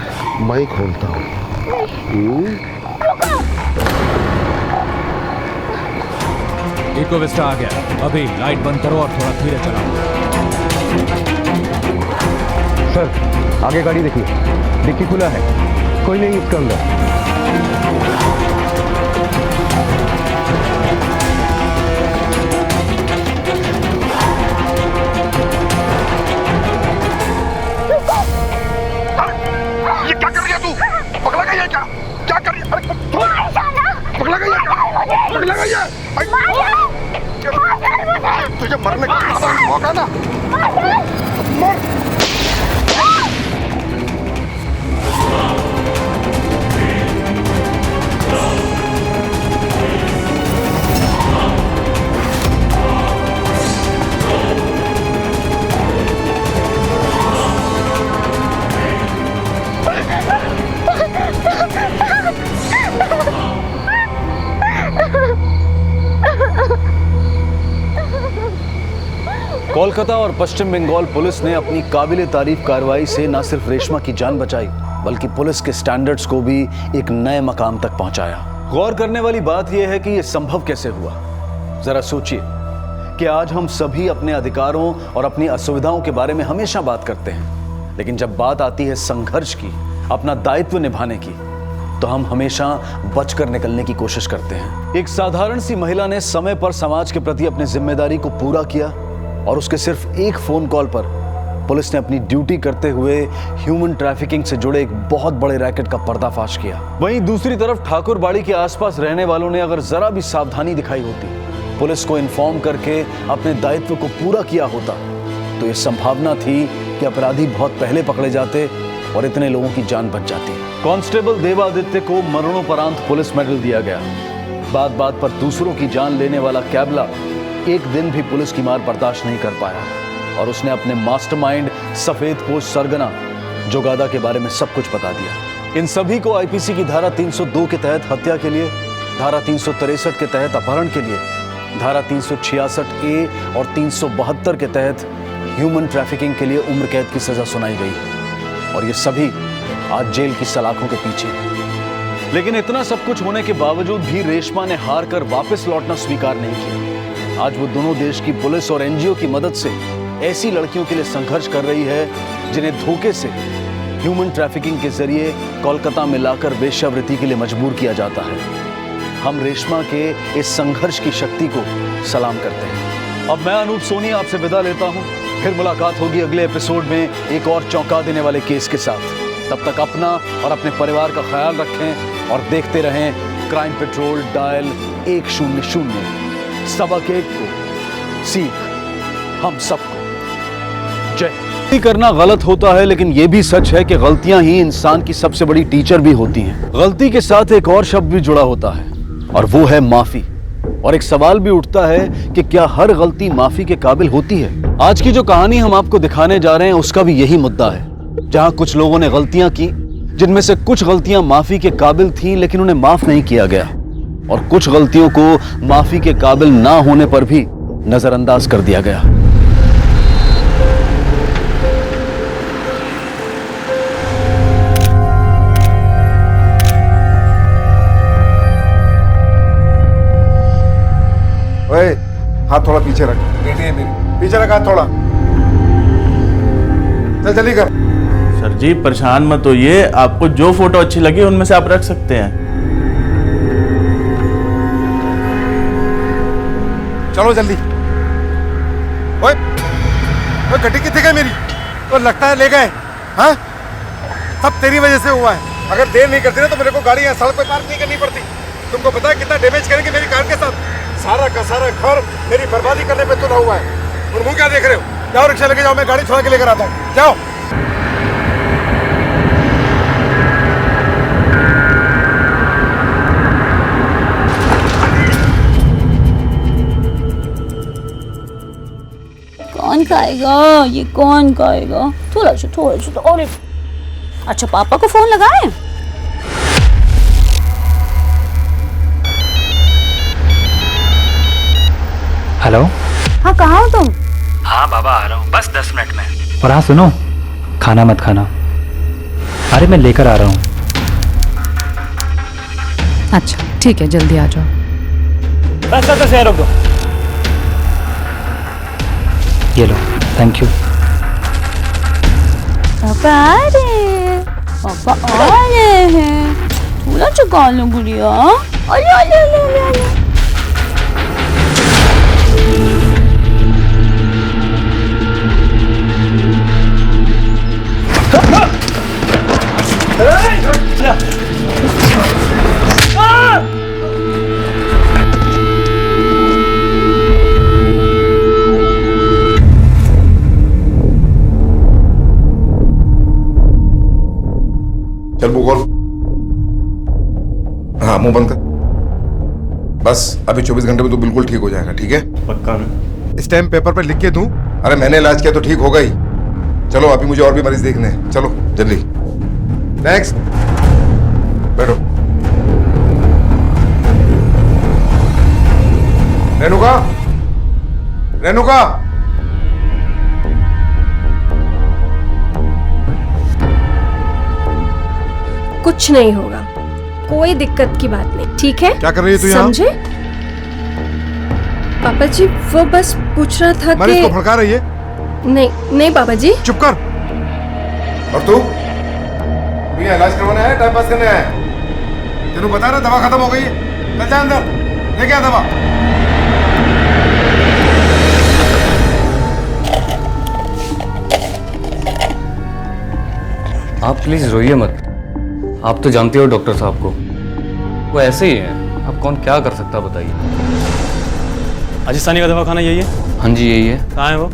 मैं ही खोलता हूँ। इको विस्टा आ गया। अभी लाइट बंद करो और थोड़ा धीरे चलाओ। सर, आगे गाड़ी देखिए, डिक्की खुला है, कोई नहीं इसके अंदर। ये क्या कर रही है तू? पगला गई है क्या? क्या कर रही है? पगला गई है क्या? पगला गई है? तुझे मरने का मौका ना मर। कोलकाता और पश्चिम बंगाल पुलिस ने अपनी काबिले तारीफ कार्रवाई से न सिर्फ रेशमा की जान बचाई, बल्कि पुलिस के स्टैंडर्ड्स को भी एक नए मकाम तक पहुंचाया। गौर करने वाली बात यह है कि यह संभव कैसे हुआ। जरा सोचिए कि आज हम सभी अपने अधिकारों और अपनी असुविधाओं के बारे में हमेशा बात करते हैं, लेकिन जब बात आती है संघर्ष की, अपना दायित्व निभाने की, तो हम हमेशा बचकर निकलने की कोशिश करते हैं। एक साधारण सी महिला ने समय पर समाज के प्रति अपनी जिम्मेदारी को पूरा किया और उसके सिर्फ एक फोन कॉल पर पुलिस ने अपनी ड्यूटी करते हुए ह्यूमन ट्रैफिकिंग से जुड़े एक बहुत बड़े रैकेट का पर्दाफाश किया। वहीं दूसरी तरफ ठाकुरबाड़ी के आसपास रहने वालों ने अगर जरा भी सावधानी दिखाई होती, पुलिस को इन्फॉर्म करके अपने दायित्व को पूरा किया होता, तो ये संभावना थी कि अपराधी बहुत पहले पकड़े जाते और इतने लोगों की जान बच जाती। कांस्टेबल देवादित्य को मरणोपरांत पुलिस मेडल दिया गया। बात बात पर दूसरों की जान लेने वाला कैबला एक दिन भी पुलिस की मार बर्दाश्त नहीं कर पाया और उसने अपने मास्टरमाइंड सफेद पोश सरगना जोगादा के बारे में सब कुछ बता दिया। इन सभी को आईपीसी की धारा 302 के तहत हत्या के लिए, धारा 363 के तहत अपहरण के लिए, धारा 366 ए और 372 के तहत ह्यूमन ट्रैफिकिंग के लिए उम्र कैद की सजा सुनाई गई और ये सभी आज जेल की सलाखों के पीछे। लेकिन इतना सब कुछ होने के बावजूद भी रेशमा ने हार कर वापस लौटना स्वीकार नहीं किया। आज वो दोनों देश की पुलिस और एनजीओ की मदद से ऐसी लड़कियों के लिए संघर्ष कर रही है जिन्हें धोखे से ह्यूमन ट्रैफिकिंग के जरिए कोलकाता में लाकर वेश्यावृत्ति के लिए मजबूर किया जाता है। हम रेशमा के इस संघर्ष की शक्ति को सलाम करते हैं। अब मैं अनूप सोनी आपसे विदा लेता हूं। फिर मुलाकात होगी अगले एपिसोड में एक और चौंका देने वाले केस के साथ। तब तक अपना और अपने परिवार का ख्याल रखें और देखते रहें क्राइम पेट्रोल डायल 100। सबक एक को सीख हम सबको। जय। करना गलत होता है, लेकिन यह भी सच है कि गलतियां ही इंसान की सबसे बड़ी टीचर भी होती हैं। गलती के साथ एक और शब्द भी जुड़ा होता है और वो है माफी। और एक सवाल भी उठता है कि क्या हर गलती माफी के काबिल होती है? आज की जो कहानी हम आपको दिखाने जा रहे हैं उसका भी यही मुद्दा है, जहां कुछ लोगों ने गलतियां की जिनमें से कुछ गलतियां माफी के काबिल थीं लेकिन उन्हें माफ नहीं किया गया, और कुछ गलतियों को माफी के काबिल ना होने पर भी नजरअंदाज कर दिया गया। हाथ थोड़ा पीछे रख, बेटी है मेरी, पीछे रख हाथ थोड़ा। चल जल्दी कर। सर जी परेशान मत होइए, आपको जो फोटो अच्छी लगी उनमें से आप रख सकते हैं। चलो जल्दी। ओए, ओए गड्डी कितने गई मेरी? तो लगता है ले गए। हाँ? सब तेरी वजह से हुआ है। अगर देर नहीं करती ना तो मेरे को गाड़ी यहाँ सड़क पे पार्क नहीं करनी पड़ती। तुमको पता है कितना डैमेज करेंगे मेरी कार के साथ? सारा का सारा घर मेरी बर्बादी करने पे तुला हुआ है। और मुंह क्या देख रहे हो? जाओ रिक्शा लेके जाओ, मैं गाड़ी छोड़ के लेकर आता हूँ। जाओ। कौन खाएगा ये? कौन खाएगा? थोड़ा सा और अच्छा पापा को फोन लगाएं? हेलो। हाँ कहाँ हो तुम? हाँ बाबा आ रहा हूँ बस 10 मिनट में। और हाँ सुनो, खाना मत खाना। अरे मैं लेकर आ रहा हूँ। अच्छा ठीक है, जल्दी आ जाओ। बस रोक दो। ये लो, थैंक यू। पापा आ रहे हैं। थोड़ा चुका लो गुड़िया। अरे चल मुंह खोल। हाँ मुंह बंद कर। बस अभी 24 घंटे में तो बिल्कुल ठीक हो जाएगा, ठीक है? पक्का ना? स्टैम्प पेपर पे लिख के दूं? अरे मैंने इलाज किया तो ठीक होगा ही। चलो अभी मुझे और भी मरीज देखने हैं, चलो जल्दी। नेक्स्ट। बैठो। रेणुका, रेणुका। कुछ नहीं होगा, कोई दिक्कत की बात नहीं, ठीक है? क्या कर रही है तू यहाँ? समझे? पापा जी वो बस पूछ रहा था मरीज कि को भड़का रही है? नहीं पापा जी। चुप कर। और तू यहाँ इलाज करवाने आया, टाइम पास करने आया? तेनू बता ना दवा खत्म हो गई है। चल जा अंदर, लेके आ दवा। आप प्लीज रोइए मत। आप तो जानते हो डॉक्टर साहब को, वो ऐसे ही है। अब कौन क्या कर सकता बताइए। राजस्थानी का दवाखाना यही है? हाँ जी यही है। कहाँ है वो?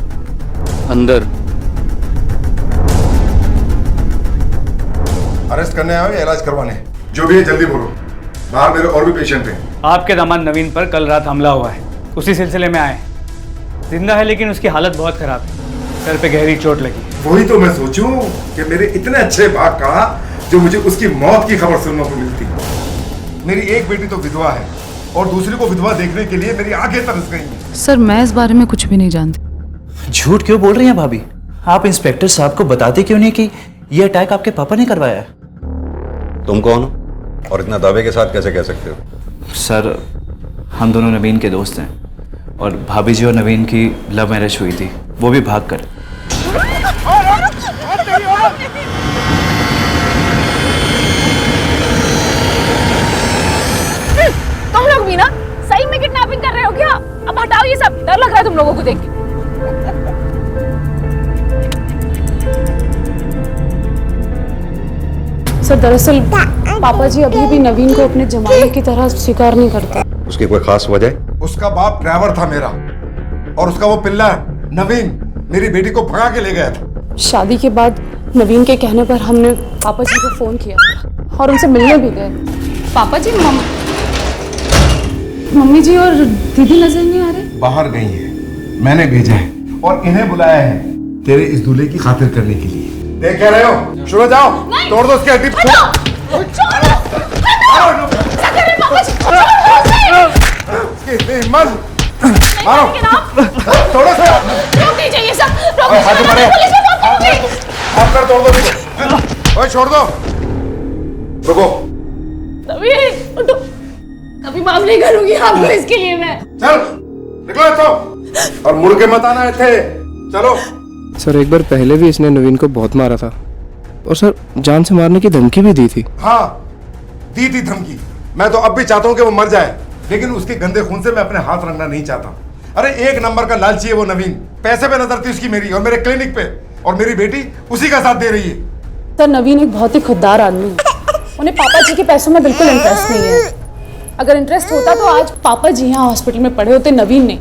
अंदर। अरेस्ट करने आए हो या इलाज करवाने? जो भी है जल्दी बोलो, बाहर मेरे और भी पेशेंट हैं। आपके दामाद नवीन पर कल रात हमला हुआ है, उसी सिलसिले में आए। जिंदा है लेकिन उसकी हालत बहुत खराब है, सर पे गहरी चोट लगी। वही तो मैं सोचूं कि मेरे इतने अच्छे भाग का जो मुझे उसकी मौत की खबर सुनने को मिलती। मेरी एक बेटी तो विधवा है और दूसरी को विधवा देखने के लिए मेरी आंखें तरस गई। सर मैं इस बारे में कुछ भी नहीं जानती। झूठ क्यों बोल रही हैं भाभी? आप इंस्पेक्टर साहब को बताते क्यों नहीं कि ये अटैक आपके पापा ने करवाया है? तुम कौन हो और इतना दावे के साथ कैसे कह सकते हो? सर हम दोनों नवीन के दोस्त हैं और भाभी जी और नवीन की लव मैरिज हुई थी, वो भी भाग कर। तुम लोग भी ना सही में किडनैपिंग कर रहे हो क्या? अब हटाओ ये सब, डर लग रहा है तुम लोगों को देख के। सर दरअसल पापा जी अभी भी नवीन को अपने जमाने की तरह स्वीकार नहीं करते। उसकी कोई खास वजह? उसका बाप ड्राइवर था मेरा और उसका वो पिल्ला नवीन मेरी बेटी को भगा के ले गया था। शादी के बाद नवीन के कहने पर हमने पापा जी को फोन किया और उनसे मिलने भी गए। पापा जी मम्मी जी और दीदी नजर नहीं आ रहे? बाहर गई है, मैंने भेजा है और इन्हें बुलाया है तेरे इस दूल्हे की खातिर करने के लिए। देख क्या रहे हो? शुरू जाओ, तोड़ दो उसकी हड्डी। हिम्मत मारो, तोड़ो से। रोक दीजिए ये सब, रोक हाथ दीजिए, मारे। पुलिस को फोन करूंगी। हाथ कर तोड़ दो। ओए छोड़ दो, रुको। नवीन उठो, अभी माफ नहीं करूंगी आपको इसके लिए मैं। चल निकलो तो, और मुड़ के मत आना थे। चलो। सर एक बार पहले भी इसने नवीन को बहुत मारा था और सर जान से मारने की धमकी भी दी थी। हाँ, दी थी धमकी। मैं तो अब भी चाहता हूँ कि वो मर जाए, लेकिन उसके गंदे खून से मैं अपने हाथ रंगना नहीं चाहता। अरे एक नंबर का लालची है वो नवीन। पैसे पे नजर थी उसकी मेरी और मेरे क्लिनिक पे, और मेरी बेटी उसी का साथ दे रही है। सर नवीन एक बहुत ही खुददार आदमी है। उन्हें पापा जी के पैसों में बिल्कुल इंटरेस्ट नहीं है। अगर इंटरेस्ट होता तो आज पापा जी यहाँ हॉस्पिटल में पड़े होते, नवीन नहीं।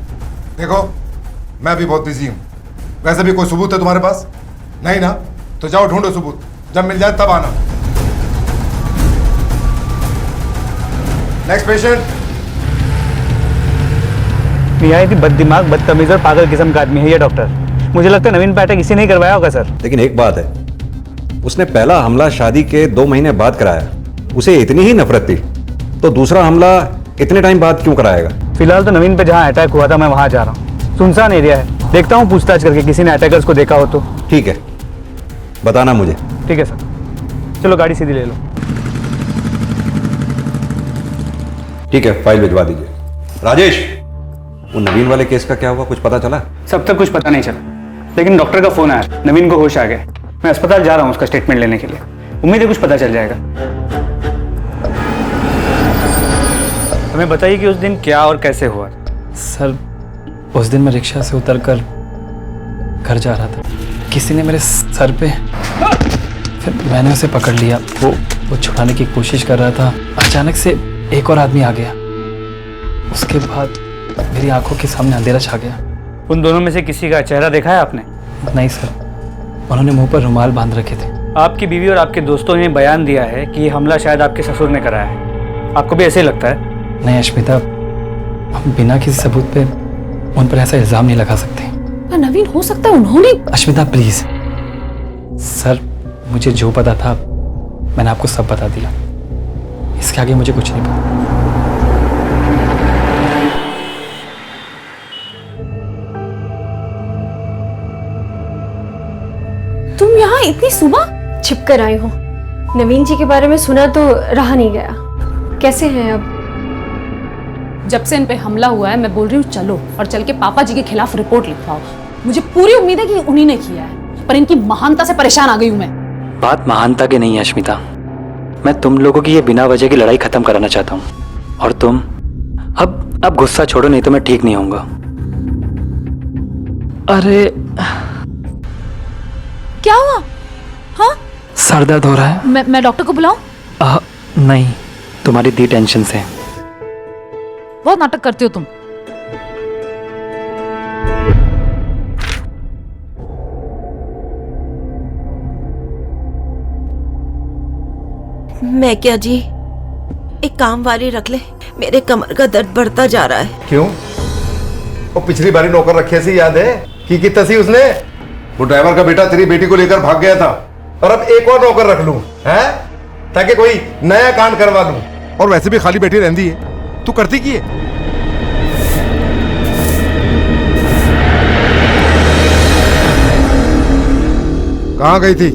देखो, मैं भी बहुत बिजी हूँ। वैसे भी कोई सबूत है तुम्हारे पास? नहीं ना? तो जाओ ढूंढो सबूत, जब मिल जाए तब आना। Next patient. निहायत ही बददिमाग, बदतमीज और पागल किस्म का आदमी है ये डॉक्टर। मुझे लगता है नवीन पे अटैक इसी नहीं करवाया होगा सर। लेकिन एक बात है, उसने पहला हमला शादी के 2 महीने बाद कराया। उसे इतनी ही नफरत थी तो दूसरा हमला इतने टाइम बाद क्यों कराएगा? फिलहाल तो नवीन पे जहाँ अटैक हुआ था मैं वहाँ जा रहा हूँ। सुनसान एरिया है, देखता हूँ पूछताछ करके किसी ने अटैकर्स को देखा हो तो। ठीक है, बताना मुझे। ठीक है सर, चलो गाड़ी सीधी ले लो। ठीक है, फाइल भिजवा दीजिए। राजेश, वो नवीन वाले केस का क्या हुआ, कुछ पता चला? सब तक कुछ पता नहीं चला, लेकिन डॉक्टर का फोन आया, नवीन को होश आ गया। मैं अस्पताल जा रहा हूँ उसका स्टेटमेंट लेने के लिए। उम्मीद है कुछ पता चल जाएगा। हमें बताइए कि उस दिन क्या और कैसे हुआ। सर उस दिन मैं रिक्शा से उतरकर घर जा रहा था, किसी ने मेरे सर पे, फिर मैंने उसे पकड़ लिया। वो छुड़ाने की कोशिश कर रहा था। अचानक से एक और आदमी आ गया। उसके बाद मेरी आंखों के सामने अंधेरा छा गया। उन दोनों में से किसी का चेहरा देखा है आपने? नहीं सर, उन्होंने मुंह पर रुमाल बांध रखे थे। आपकी बीवी और आपके दोस्तों ने बयान दिया है कि ये हमला शायद आपके ससुर ने कराया है। आपको भी ऐसे ही लगता है? नहीं अश्मिता, हम बिना किसी सबूत पे उन पर ऐसा इल्जाम नहीं लगा सकते। पर नवीन हो सकता है उन्होंने। अश्मिता प्लीज। सर मुझे जो पता था मैंने आपको सब बता दिया, इसके आगे मुझे कुछ नहीं पता। तुम यहाँ इतनी सुबह? छिप कर आई हूँ। नवीन जी के बारे में सुना तो रहा नहीं गया। कैसे हैं अब? जब से इन पे हमला हुआ है मैं बोल रही हूँ चलो और चल के पापा जी के खिलाफ रिपोर्ट लिखवाओ। मुझे पूरी उम्मीद है कि उन्हीं ने किया है, पर इनकी महानता से परेशान आ गई हूँ मैं। बात महानता की नहीं है अश्मिता, मैं तुम लोगों की ये बिना वजह की लड़ाई खत्म कराना चाहता हूँ। और तुम अब गुस्सा छोड़ो, नहीं तो मैं ठीक नहीं होऊंगा। अरे क्या हुआ? हाँ सर दर्द हो रहा है। मैं डॉक्टर को बुलाऊं? नहीं, तुम्हारी दी टेंशन से। बहुत नाटक करती हो तुम। मैं क्या जी, एक काम वाली रख ले, मेरे कमर का दर्द बढ़ता जा रहा है। क्यों? वो पिछली बारी नौकर रखे से याद है की तसी उसने? वो ड्राइवर का बेटा तेरी बेटी को लेकर भाग गया था, और अब एक और नौकर रख लूं, हैं? ताकि कोई नया कांड करवा लूं। और वैसे भी खाली बैठी रहती है, तू करती की है? कहाँ गई थी?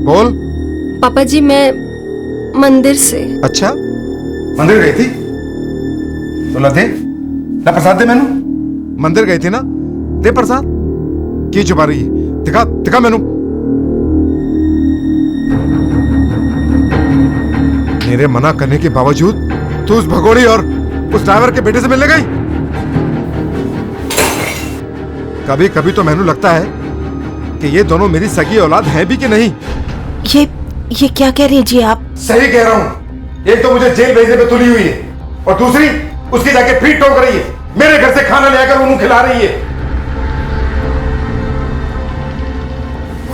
बोल। पापा जी मैं मंदिर से। अच्छा, मंदिर गई थी? तो ला दे, ला प्रसाद दे मैनू। मंदिर गई थी ना, दे प्रसाद। की छुपा रही है? दिखा दिखा मैनू। मेरे मना करने के बावजूद तू उस भगोड़ी और उस ड्राइवर के बेटे से मिलने गई? कभी कभी तो मैनू लगता है कि ये दोनों मेरी सगी औलाद हैं भी कि नहीं। ये क्या कह रही जी आप? सही कह रहा हूँ। एक तो मुझे जेल भेजने पे तुली हुई है, और दूसरी उसकी जाके पीठ ठोक रही है। मेरे घर से खाना लेकर वो मुंह खिला रही है।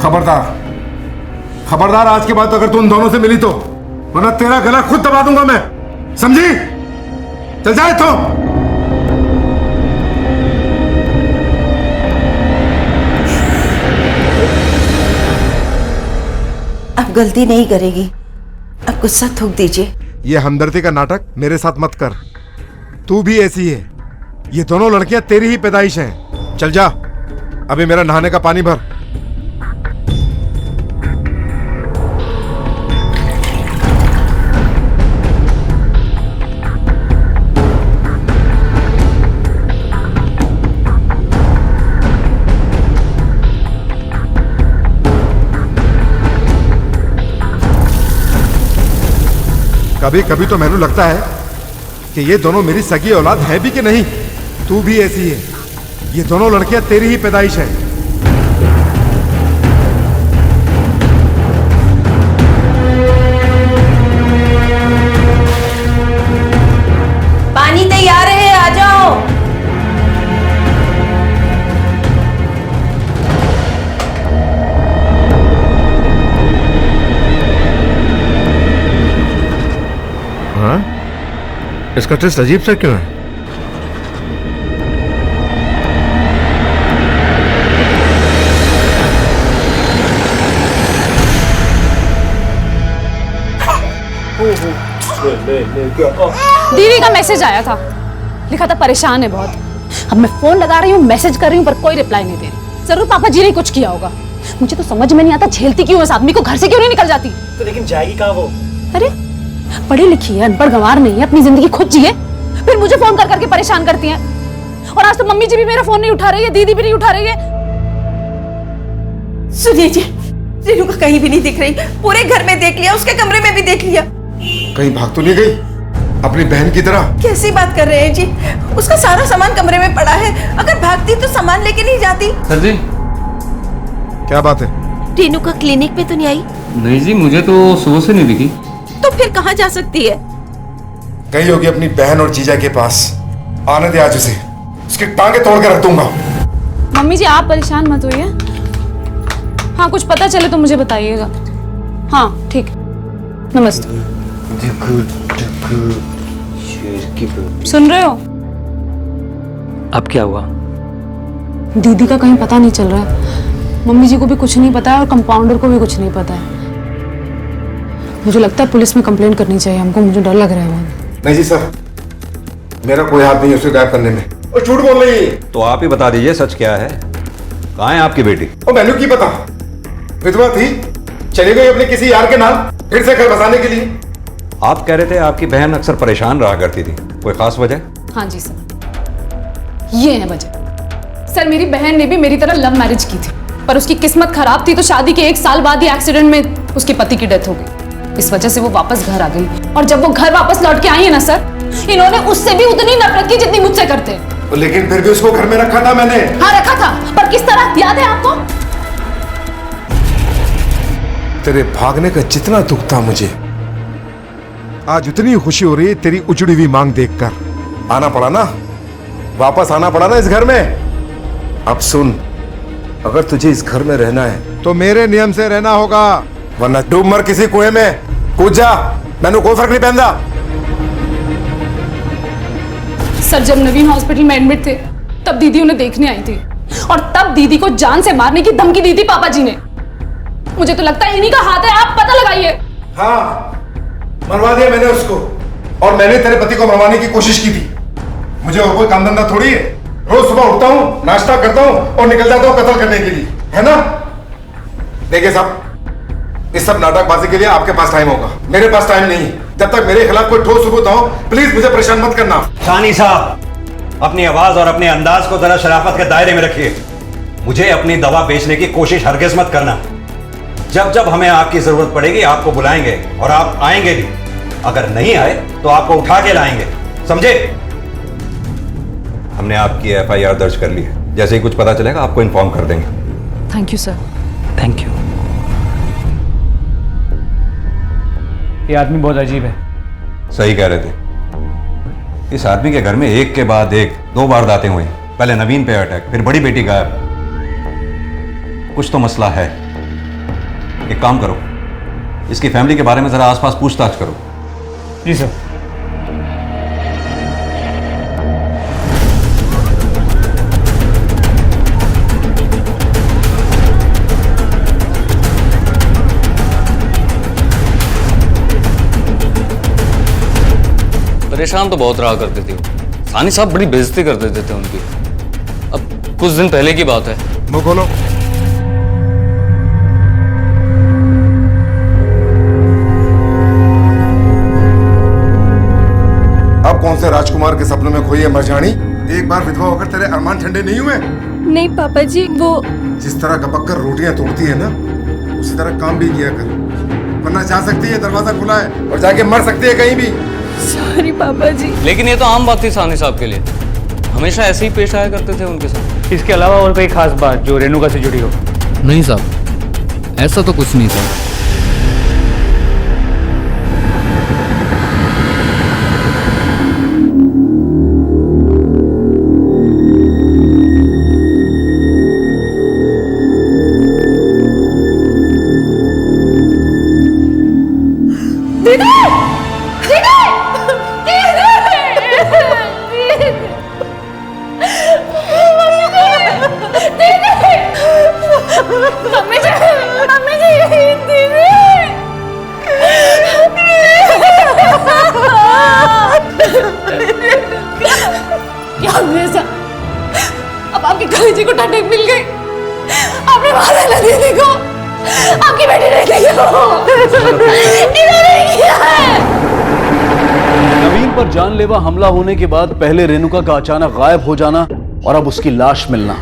खबरदार, खबरदार, आज के बाद तो अगर तू उन दोनों से मिली तो वरना तेरा गला खुद दबा दूंगा मैं, समझी? चल जाए तो। अब गलती नहीं करेगी, अब गुस्सा थूक दीजिए। ये हमदर्दी का नाटक मेरे साथ मत कर। तू भी ऐसी है। ये दोनों लड़कियां तेरी ही पैदाइश हैं। चल जा, अभी मेरा नहाने का पानी भर। कभी कभी तो मैंने लगता है कि ये दोनों मेरी सगी औलाद है भी कि नहीं। तू भी ऐसी है, ये दोनों लड़कियां तेरी ही पैदाइश है। पानी तैयार है, आ जाओ। हाँ, इसका टेस्ट अजीब सा क्यों है? दीदी का मैसेज आया था, लिखा था परेशान है बहुत। अब मैं फोन लगा रही हूँ, मैसेज कर रही हूँ, पर कोई रिप्लाई नहीं दे रही। जरूर पापा जी ने कुछ किया होगा। मुझे तो समझ में नहीं आता झेलती क्यों इस आदमी को, घर से क्यों नहीं निकल जाती। तो लेकिन जाएगी कहाँ वो? अरे पढ़ी लिखी है, अनपढ़ गंवार नहीं है, अपनी जिंदगी खुद जिए, फिर मुझे फोन कर करके परेशान करती हैं। और आज तो मम्मी जी भी मेरा फोन नहीं उठा रही है, दीदी भी नहीं उठा रही है। सुनिए जी, रेणुका कहीं भी नहीं दिख रही। पूरे घर में देख लिया, उसके कमरे में भी देख लिया। कहीं भाग तो नहीं गई अपनी बहन की तरह? कैसी बात कर रहे हैं जी, उसका सारा सामान कमरे में पड़ा है। अगर भागती तो सामान लेके नहीं जाती। सर जी, क्या बात है? रेणुका क्लिनिक पे तो नहीं आई? नहीं जी, मुझे तो सुबह से नहीं दिखी। तो फिर कहाँ जा सकती है? गई होगी अपनी बहन और जीजा के पास। आने दे आज उसे, उसकी टांगे तोड़ के रख दूंगा। मम्मी जी आप परेशान मत होइए। हाँ कुछ पता चले तो मुझे बताइएगा। हाँ ठीक, नमस्ते। सुन रहे हो? अब क्या हुआ? दीदी का कहीं पता नहीं चल रहा है। मम्मी जी को भी कुछ नहीं पता है और कंपाउंडर को भी कुछ नहीं पता है। मुझे लगता है पुलिस में कंप्लेंट करनी चाहिए हमको, मुझे डर लग रहा है बहुत। नहीं जी सर, मेरा कोई हाथ नहीं है उसे गायब करने में। और झूठ बोल रही है। तो आप ही बता दीजिए सच क्या है। कहाँ है आपकी बेटी? और मैंने की पता, विधवा थी, चली गई अपने किसी यार के नाम, फिर से घर बसाने के लिए। आप कह रहे थे आपकी बहन अक्सर परेशान रहा करती थी, कोई खास वजह? हाँ जी सर, ये है वजह। सर मेरी बहन ने भी मेरी तरह लव मैरिज की थी, पर उसकी किस्मत खराब थी तो शादी के 1 साल बाद ही एक्सीडेंट में उसके पति की डेथ हो गई। इस वजह से वो वापस घर आ गई, और जब वो घर वापस लौट के आई है ना सर, इन्होंने उससे भी उतनी नफरत की जितनी मुझसे करते। लेकिन फिर भी उसको घर में रखा था मैंने। हाँ रखा था, पर किस तरह, याद है आपको? तेरे भागने का जितना दुख था मुझे, आज उतनी खुशी हो रही है तेरी उजड़ी हुई मांग देखकर। आना पड़ा ना, वापस आना पड़ा ना इस घर में। अब सुन, अगर तुझे इस घर में रहना है तो मेरे नियम से रहना होगा, वरना डूब मर किसी कुएं में, कूद जा, मैंने कोई फर्क नहीं पहनता। सर जब नवीन हॉस्पिटल में एडमिट थे तब दीदी उन्हें देखने आई थी, और तब दीदी को जान से मारने की धमकी दी थी पापा जी ने। मुझे तो लगता है इन्हीं का हाथ है, आप पता लगाइए। हाँ, मरवा दिया मैंने उसको, और मैंने तेरे पति को मरवाने की कोशिश की थी। मुझे और कोई काम धंधा थोड़ी है। रोज सुबह उठता हूँ, नाश्ता करता हूँ और निकल जाता हूँ कत्ल करने के लिए, है ना? देखिए साहब, इस सब नाटकबाजी के लिए आपके पास टाइम होगा, मेरे पास टाइम नहीं। जब तक मेरे खिलाफ कोई ठोस सबूत हो, प्लीज मुझे परेशान मत करना। सानी साहब, अपनी आवाज और अपने अंदाज को जरा शराफत के दायरे में रखिए। मुझे अपनी दवा बेचने की कोशिश हरगिज मत करना। जब जब हमें आपकी जरूरत पड़ेगी आपको बुलाएंगे, और आप आएंगे भी। अगर नहीं आए तो आपको उठा के लाएंगे, समझे? हमने आपकी FIR दर्ज कर ली है, जैसे ही कुछ पता चलेगा आपको इन्फॉर्म कर देंगे। Thank you sir. Thank you. ये आदमी बहुत अजीब है। सही कह रहे थे। इस आदमी के घर में एक के बाद एक 2 वारदातें हुई। पहले नवीन पे अटैक, फिर बड़ी बेटी गायब। कुछ तो मसला है। एक काम करो, इसकी फैमिली के बारे में जरा आसपास पूछताछ करो। जी सर। परेशान तो बहुत रहा करते थे वो। सानी साहब बड़ी बेइज्जती कर देते थे उनकी। अब कुछ दिन पहले की बात है। मुंह खोलो। अब कौन से राजकुमार के सपनों में खोई है मरजानी? एक बार विधवा होकर तेरे अरमान ठंडे नहीं हुए? नहीं पापा जी, वो जिस तरह गपक कर रोटियां तोड़ती है ना, उसी तरह काम भी किया कर, वरना जा सकती है, दरवाजा खुला है, और जाके मर सकती है कहीं भी। सॉरी पापा जी। लेकिन ये तो आम बात थी साहनी साहब के लिए, हमेशा ऐसे ही पेश आया करते थे उनके साथ। इसके अलावा और कोई खास बात जो रेणुका से जुड़ी हो? नहीं साहब, ऐसा तो कुछ नहीं था। अब आपके कलेजे को ठंडक मिल गई। आपने मारा ना दीदी को, आपकी बेटी ने किया है। नवीन पर जानलेवा हमला होने के बाद पहले रेणुका का अचानक गायब हो जाना और अब उसकी लाश मिलना,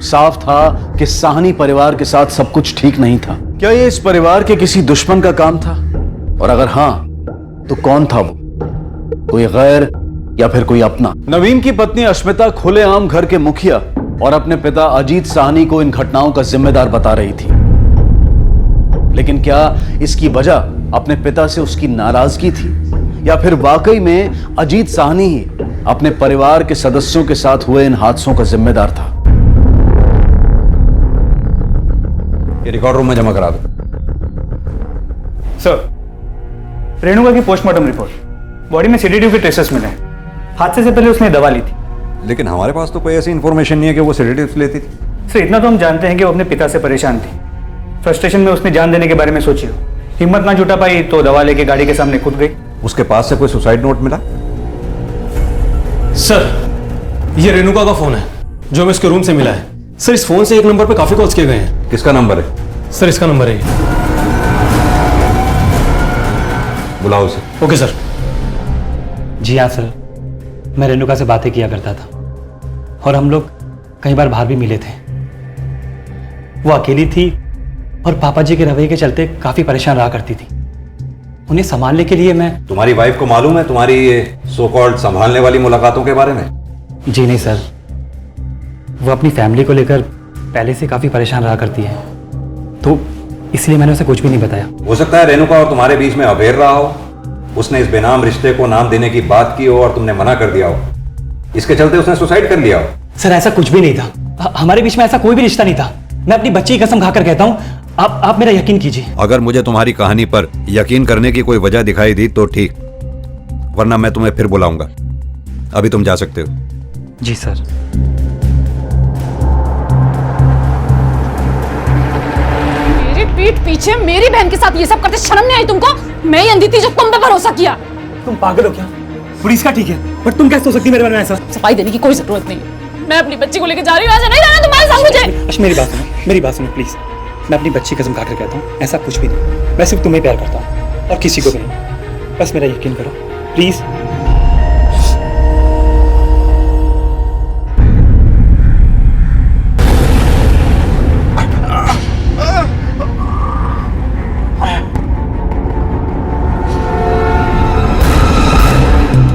साफ था कि साहनी परिवार के साथ सब कुछ ठीक नहीं था। क्या ये इस परिवार के किसी दुश्मन का काम था? और अगर हां, तो कौन था वो? कोई गैर या फिर कोई अपना? नवीन की पत्नी अश्मिता खुलेआम घर के मुखिया और अपने पिता अजीत साहनी को इन घटनाओं का जिम्मेदार बता रही थी। लेकिन क्या इसकी वजह अपने पिता से उसकी नाराजगी थी, या फिर वाकई में अजीत साहनी ही अपने परिवार के सदस्यों के साथ हुए इन हादसों का जिम्मेदार था? ये रिकॉर्ड रूम में जमा करा दो। सर, रेणुका की पोस्टमार्टम रिपोर्ट, बॉडी में सेडेटिव के ट्रेसेस मिले हैं। हादसे से पहले उसने दवा ली थी। लेकिन हमारे पास तो कोई ऐसी इंफॉर्मेशन नहीं है कि वो सेडेटिव्स लेती थी। सर, इतना तो हम जानते हैं कि वो अपने पिता से परेशान थी। फ्रस्ट्रेशन में उसने जान देने के बारे में सोची हो। हिम्मत ना जुटा पाई तो दवा लेके गाड़ी के सामने कूद गई। उसके पास से कोई सुसाइड नोट मिला? सर, ये रेणुका का फोन है जो हमें इसके रूम से मिला है। सर, इस फोन से एक नंबर पे काफी कॉल्स किए गए हैं। किसका नंबर है? सर, इसका नंबर है ये। बुलाओ उसे। Okay sir. जी हाँ सर, मैं रेणुका से बातें किया करता था और हम लोग कई बार बाहर भी मिले थे। वो अकेली थी और पापा जी के रवैये के चलते काफी परेशान रहा करती थी। उन्हें संभालने के लिए मैं... तुम्हारी वाइफ को मालूम है तुम्हारी ये सो कॉल्ड संभालने वाली मुलाकातों के बारे में? जी नहीं सर, वो अपनी फैमिली को लेकर पहले से काफी परेशान रहा करती है, तो इसलिए मैंने उसे कुछ भी नहीं बताया। हो सकता है रेणुका और तुम्हारे बीच में अफेयर रहा हो। उसने इस बेनाम रिश्ते को नाम देने की बात की हो और तुमने मना कर दिया हो। इसके चलते उसने सुसाइड कर लिया हो। सर, ऐसा कुछ भी नहीं था। हमारे बीच में ऐसा कोई भी रिश्ता नहीं था। मैं अपनी बच्ची की कसम खाकर कहता हूँ, आप मेरा यकीन कीजिए। अगर मुझे तुम्हारी कहानी पर यकीन करने की कोई वजह दिखाई दी तो ठीक, वरना मैं तुम्हें फिर बुलाऊंगा। अभी तुम जा सकते हो। जी सर। मेरी पीठ पीछे मेरी बहन के साथ ये सब करते शर्म नहीं आई तुमको? मैं ही अंधी थी जो तुम पे भरोसा किया। तुम पागल हो क्या? पुलिस का ठीक है, पर तुम कैसे हो सकती मेरे बारे में ऐसा? सफाई देने की कोई जरूरत नहीं। मैं अपनी बच्ची को लेकर जा रही हूँ। ऐसा नहीं रहना तुम्हारे साथ मुझे। मेरी बात सुनो प्लीज। मैं अपनी बच्ची कसम खाकर कहता हूँ, ऐसा कुछ भी नहीं। मैं सिर्फ तुम्हें प्यार करता हूँ और किसी को भी नहीं। बस मेरा यकीन करो प्लीज।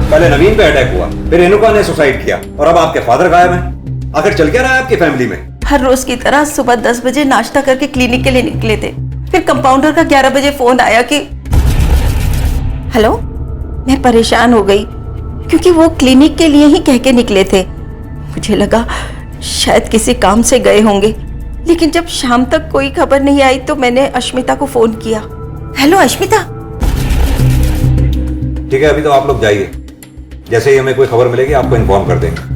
पहले नवीन पे अटैक हुआ, फिर रेणुका ने सुसाइड किया और अब आपके फादर गायब हैं। आखिर चल क्या रहा है आपकी फैमिली में? हर रोज की तरह सुबह 10 बजे नाश्ता करके क्लिनिक के लिए निकले थे। फिर कंपाउंडर का 11 बजे फोन आया कि हेलो। मैं परेशान हो गई क्योंकि वो क्लिनिक के लिए ही कह के निकले थे। मुझे लगा शायद किसी काम से गए होंगे, लेकिन जब शाम तक कोई खबर नहीं आई तो मैंने अश्मिता को फोन किया। हेलो अश्मिता। ठीक है, अभी तो आप लोग जाइए। जैसे ही हमें कोई खबर मिलेगी आपको इन्फॉर्म कर देंगे।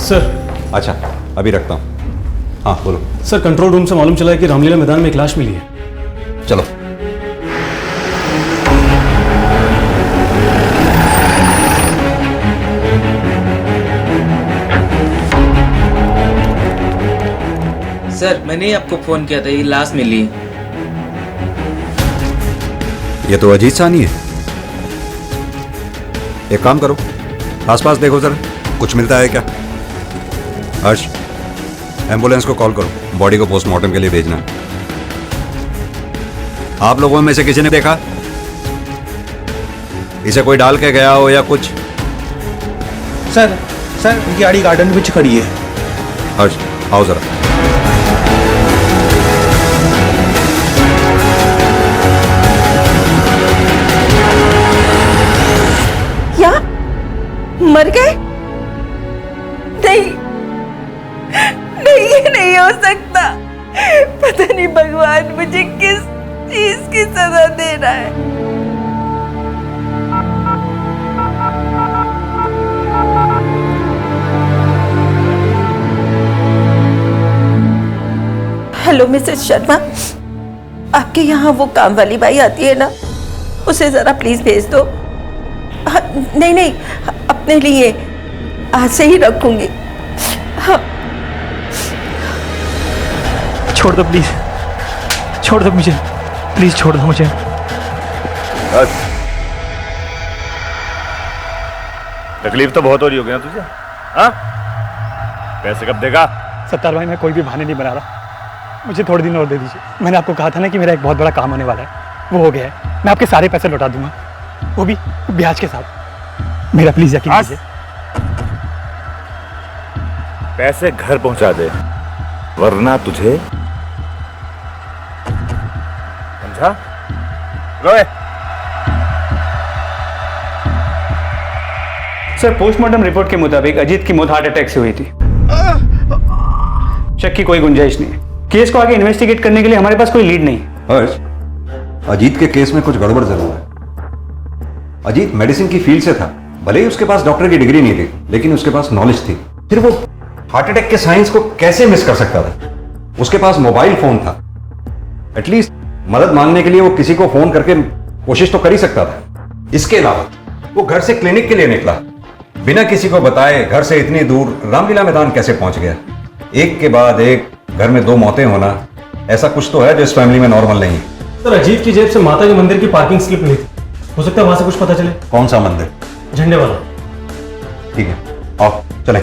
सर। अच्छा, अभी रखता हूँ। हाँ बोलो। सर, कंट्रोल रूम से मालूम चला है कि रामलीला मैदान में एक लाश मिली है। चलो। सर, मैंने ही आपको फोन किया था, ये लाश मिली। ये तो अजीत सानी है। एक काम करो, आसपास देखो जरा, कुछ मिलता है क्या? हर्ष, एम्बुलेंस को कॉल करो, बॉडी को पोस्टमार्टम के लिए भेजना। आप लोगों में से किसी ने देखा इसे? कोई डाल के गया हो या कुछ? सर उनकी गाड़ी गार्डन में पीछे खड़ी है। हर्ष, आओ जरा। क्या मर गए? नहीं नहीं, ये नहीं हो सकता। पता नहीं भगवान मुझे किस चीज की सजा दे रहा है। हेलो मिसेस शर्मा, आपके यहाँ वो काम वाली बाई आती है ना, उसे जरा प्लीज भेज दो। नहीं नहीं, अपने लिए आज से ही रखूंगी। हाँ। छोड़ दो प्लीज, छोड़ दो मुझे, प्लीज छोड़ दो मुझे। तकलीफ तो बहुत हो रही होगी ना तुझे? हाँ? पैसे कब देगा? सत्तार भाई, मैं कोई भी बहाने नहीं बना रहा, मुझे थोड़े दिन और दे दीजिए। मैंने आपको कहा था ना कि मेरा एक बहुत बड़ा काम होने वाला है, वो हो गया है। मैं आपके सारे पैसे लौटा दूंगा, वो भी ब्याज के साथ। मेरा प्लीज यकीन कीजिए। पैसे घर पहुंचा दे, वरना तुझे, समझा? रोए। सर, पोस्टमार्टम रिपोर्ट के मुताबिक अजीत की मौत हार्ट अटैक से हुई थी। शक की कोई गुंजाइश नहीं। केस को आगे इन्वेस्टिगेट करने के लिए हमारे पास कोई लीड नहीं। हर्ष, अजीत के केस में कुछ गड़बड़ जरूर है। अजीत मेडिसिन की फील्ड से था, भले ही उसके पास डॉक्टर की डिग्री नहीं थी, लेकिन उसके पास नॉलेज थी। फिर वो हार्ट अटैक के साइंस को कैसे मिस कर सकता था? उसके पास मोबाइल फोन था, एटलीस्ट मदद मांगने के लिए वो किसी को फोन करके कोशिश तो कर ही सकता था। इसके अलावा वो घर से क्लिनिक के लिए निकला, बिना किसी को बताए घर से इतनी दूर रामलीला मैदान कैसे पहुंच गया? एक के बाद एक घर में दो मौतें होना, ऐसा कुछ तो है जो इस फैमिली में नॉर्मल नहीं है। सर, अजीत की जेब से माता के मंदिर की पार्किंग स्लिप मिली थी, हो सकता है वहां से कुछ पता चले। कौन सा मंदिर? झंडे वाला। ठीक है, आओ चलें।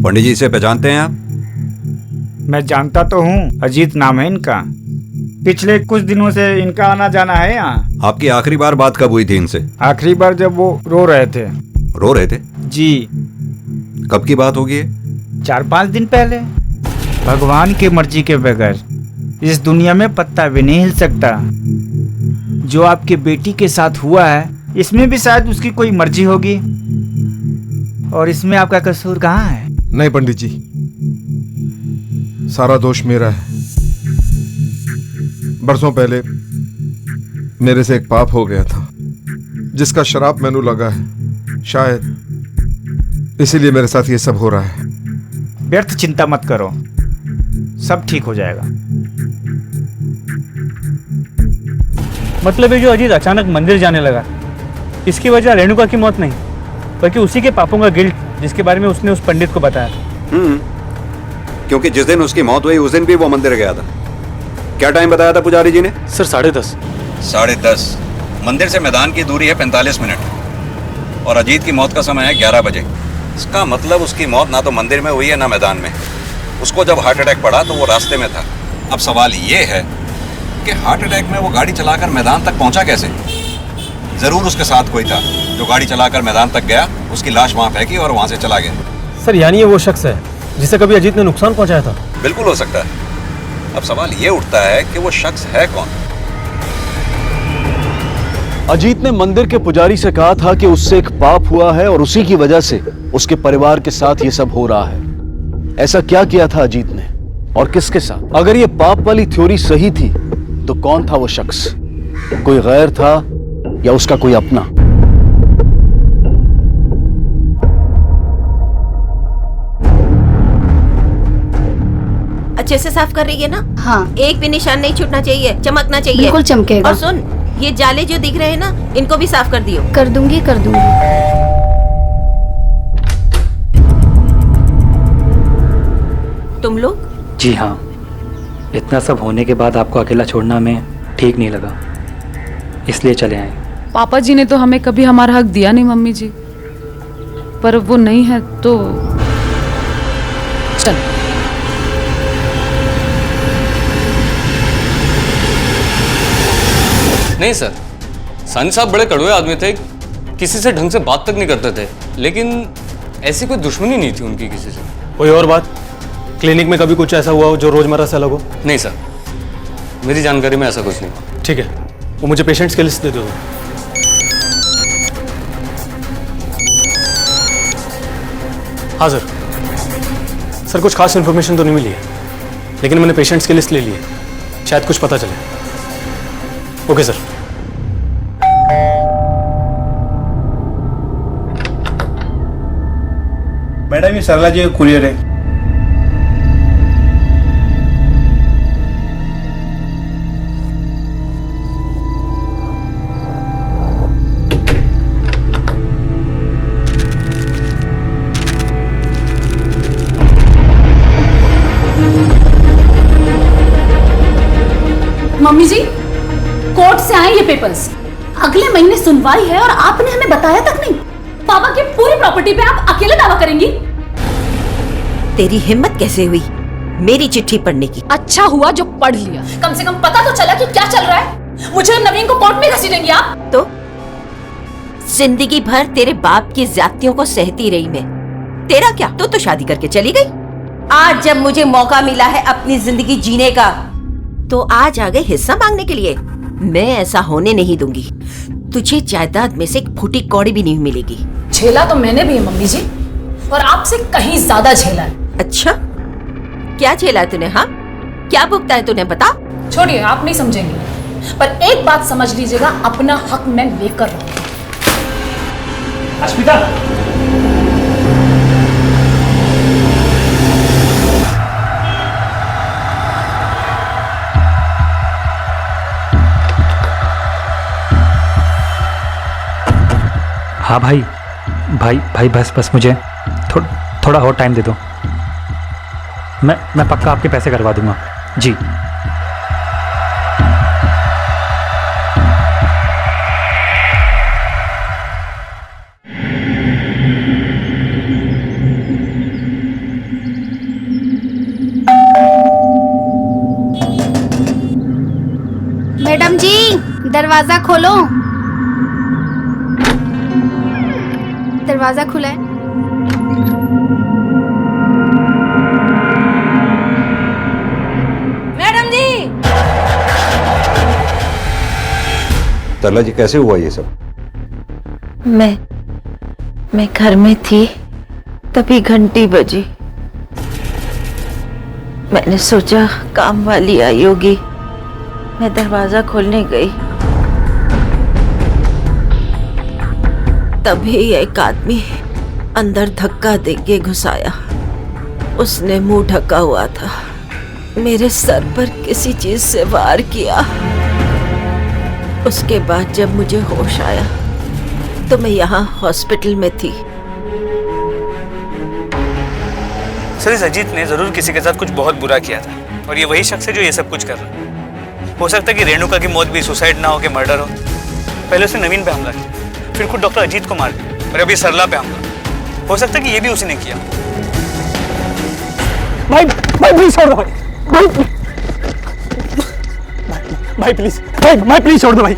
पंडित जी से पहचानते हैं आप? मैं जानता तो हूँ, अजीत नाम है इनका। पिछले कुछ दिनों से इनका आना जाना है यहाँ। आपकी आखिरी बार बात कब हुई थी इनसे? आखिरी बार जब वो रो रहे थे। रो रहे थे? जी। कब की बात होगी? 4-5 दिन पहले। भगवान की मर्जी के बगैर इस दुनिया में पत्ता भी नहीं हिल सकता। जो आपकी बेटी के साथ हुआ है, इसमें भी शायद उसकी कोई मर्जी होगी, और इसमें आपका कसूर कहाँ है? नहीं पंडित जी, सारा दोष मेरा है। बरसों पहले मेरे से एक पाप हो गया था, जिसका श्राप मैंने लगा है। शायद इसीलिए मेरे साथ ये सब हो रहा है। व्यर्थ चिंता मत करो, सब ठीक हो जाएगा। मतलब ये जो अजीत अचानक मंदिर जाने लगा, इसकी वजह रेणुका की मौत नहीं, बल्कि उसी के पापों का गिल्ट, जिसके बारे में उसने उस पंडित को बताया था। क्योंकि जिस दिन उसकी मौत हुई उस दिन भी वो मंदिर गया था। क्या टाइम बताया था पुजारी जी ने? सर 10:30। 10:30। मंदिर से मैदान की दूरी है 45 मिनट, और अजीत की मौत का समय है 11 बजे। इसका मतलब उसकी मौत ना तो मंदिर में हुई है ना मैदान में। उसको जब हार्ट अटैक पड़ा तो वो रास्ते में था। अब सवाल ये है कि हार्ट अटैक में वो गाड़ी चलाकर मैदान तक पहुंचा कैसे? जरूर उसके साथ कोई था जो गाड़ी चलाकर मैदान तक गया, उसकी लाश वहां फेंकी और वहां से चला गया। सर, यानी ये वो शख्स है जिसे कभी अजीत ने नुकसान पहुंचाया था? बिल्कुल हो सकता है। अब सवाल ये उठता है कि वो शख्स है कौन? अजीत ने मंदिर के पुजारी से कहा था कि उससे एक पाप हुआ है और उसी की वजह से उसके परिवार के साथ ये सब हो रहा है। ऐसा क्या किया था अजीत ने और किसके साथ? अगर ये पाप वाली थ्योरी सही थी तो कौन था वो शख्स? कोई गैर था या उसका कोई अपना? अच्छे से साफ कर रही है ना? हाँ। एक भी निशान नहीं छूटना चाहिए, चमकना चाहिए। बिल्कुल चमकेगा। और सुन, ये जाले जो दिख रहे हैं ना, इनको भी साफ कर दियो। कर दूंगी, कर दूंगी। तुम लोग? जी हाँ, इतना सब होने के बाद आपको अकेला छोड़ना हमें ठीक नहीं लगा, इसलिए चले आए। पापा जी ने तो हमें कभी हमारा हक दिया नहीं मम्मी जी, पर अब वो नहीं है तो चल। नहीं सर, सानी साहब बड़े कड़वे आदमी थे, किसी से ढंग से बात तक नहीं करते थे, लेकिन ऐसी कोई दुश्मनी नहीं थी उनकी किसी से। कोई और बात? क्लिनिक में कभी कुछ ऐसा हुआ हो जो रोजमर्रा से अलग हो? नहीं सर, मेरी जानकारी में ऐसा कुछ नहीं। ठीक है, वो मुझे पेशेंट्स की लिस्ट दे दो। हाँ सर। सर कुछ खास इन्फॉर्मेशन तो नहीं मिली है, लेकिन मैंने पेशेंट्स की लिस्ट ले ली है, शायद कुछ पता चले। Okay sir. मैडम ये सरला जी का कुरियर है। मम्मी जी, कोर्ट से आए ये पेपर्स। अगले महीने सुनवाई है और आपने हमें बताया तक नहीं। पापा की पूरी प्रॉपर्टी पे आप अकेले दावा करेंगी? तेरी हिम्मत कैसे हुई मेरी चिट्ठी पढ़ने की? अच्छा हुआ जो पढ़ लिया, कम से कम पता तो चला कि क्या चल रहा है। मुझे और नवीन को कोर्ट में घसीटेंगी आप? तो जिंदगी भर तेरे बाप की ज्यादतियों को सहती रही मैं। तेरा क्या, तो शादी करके चली गई। आज जब मुझे मौका मिला है अपनी जिंदगी जीने का, तो आज आ गए हिस्सा मांगने के लिए। मैं ऐसा होने नहीं दूंगी। तुझे जायदाद में से एक फूटी कौड़ी भी नहीं मिलेगी। झेला तो मैंने भी है मम्मी जी, और आपसे कहीं ज्यादा झेला है। अच्छा, क्या झेला है तूने? हाँ, क्या भुगता है तूने, बता। छोड़िए, आप नहीं समझेंगे, पर एक बात समझ लीजिएगा, अपना हक मैं लेकर रहूंगी। अस्मिता, हाँ भाई भाई भाई बस मुझे थोड़ा और टाइम दे दो। मैं पक्का आपके पैसे करवा दूंगा जी। मैडम जी, दरवाजा खोलो। दरवाजा खुला है। मैडम जी। तरला जी कैसे हुआ ये सब? मैं घर में थी, तभी घंटी बजी। मैंने सोचा काम वाली आई होगी, मैं दरवाजा खोलने गई, तभी एक आदमी अंदर धक्का देके घुसाया। उसने मुंह ढका हुआ था, मेरे सर पर किसी चीज से वार किया। उसके बाद जब मुझे होश आया तो मैं यहाँ हॉस्पिटल में थी। सर, इस अजीत ने जरूर किसी के साथ कुछ बहुत बुरा किया था, और ये वही शख्स है जो ये सब कुछ कर रहा है। हो सकता है कि रेणुका की मौत भी सुसाइड ना हो के मर्डर हो। पहले उसने नवीन पे हमला किया, फिर खुद डॉक्टर अजीत को मार दिया, और अभी सरला पे हमला। हो सकता है कि ये भी उसी ने किया। भाई प्लीज छोड़ दो भाई प्लीज, भाई प्लीज छोड़ दो भाई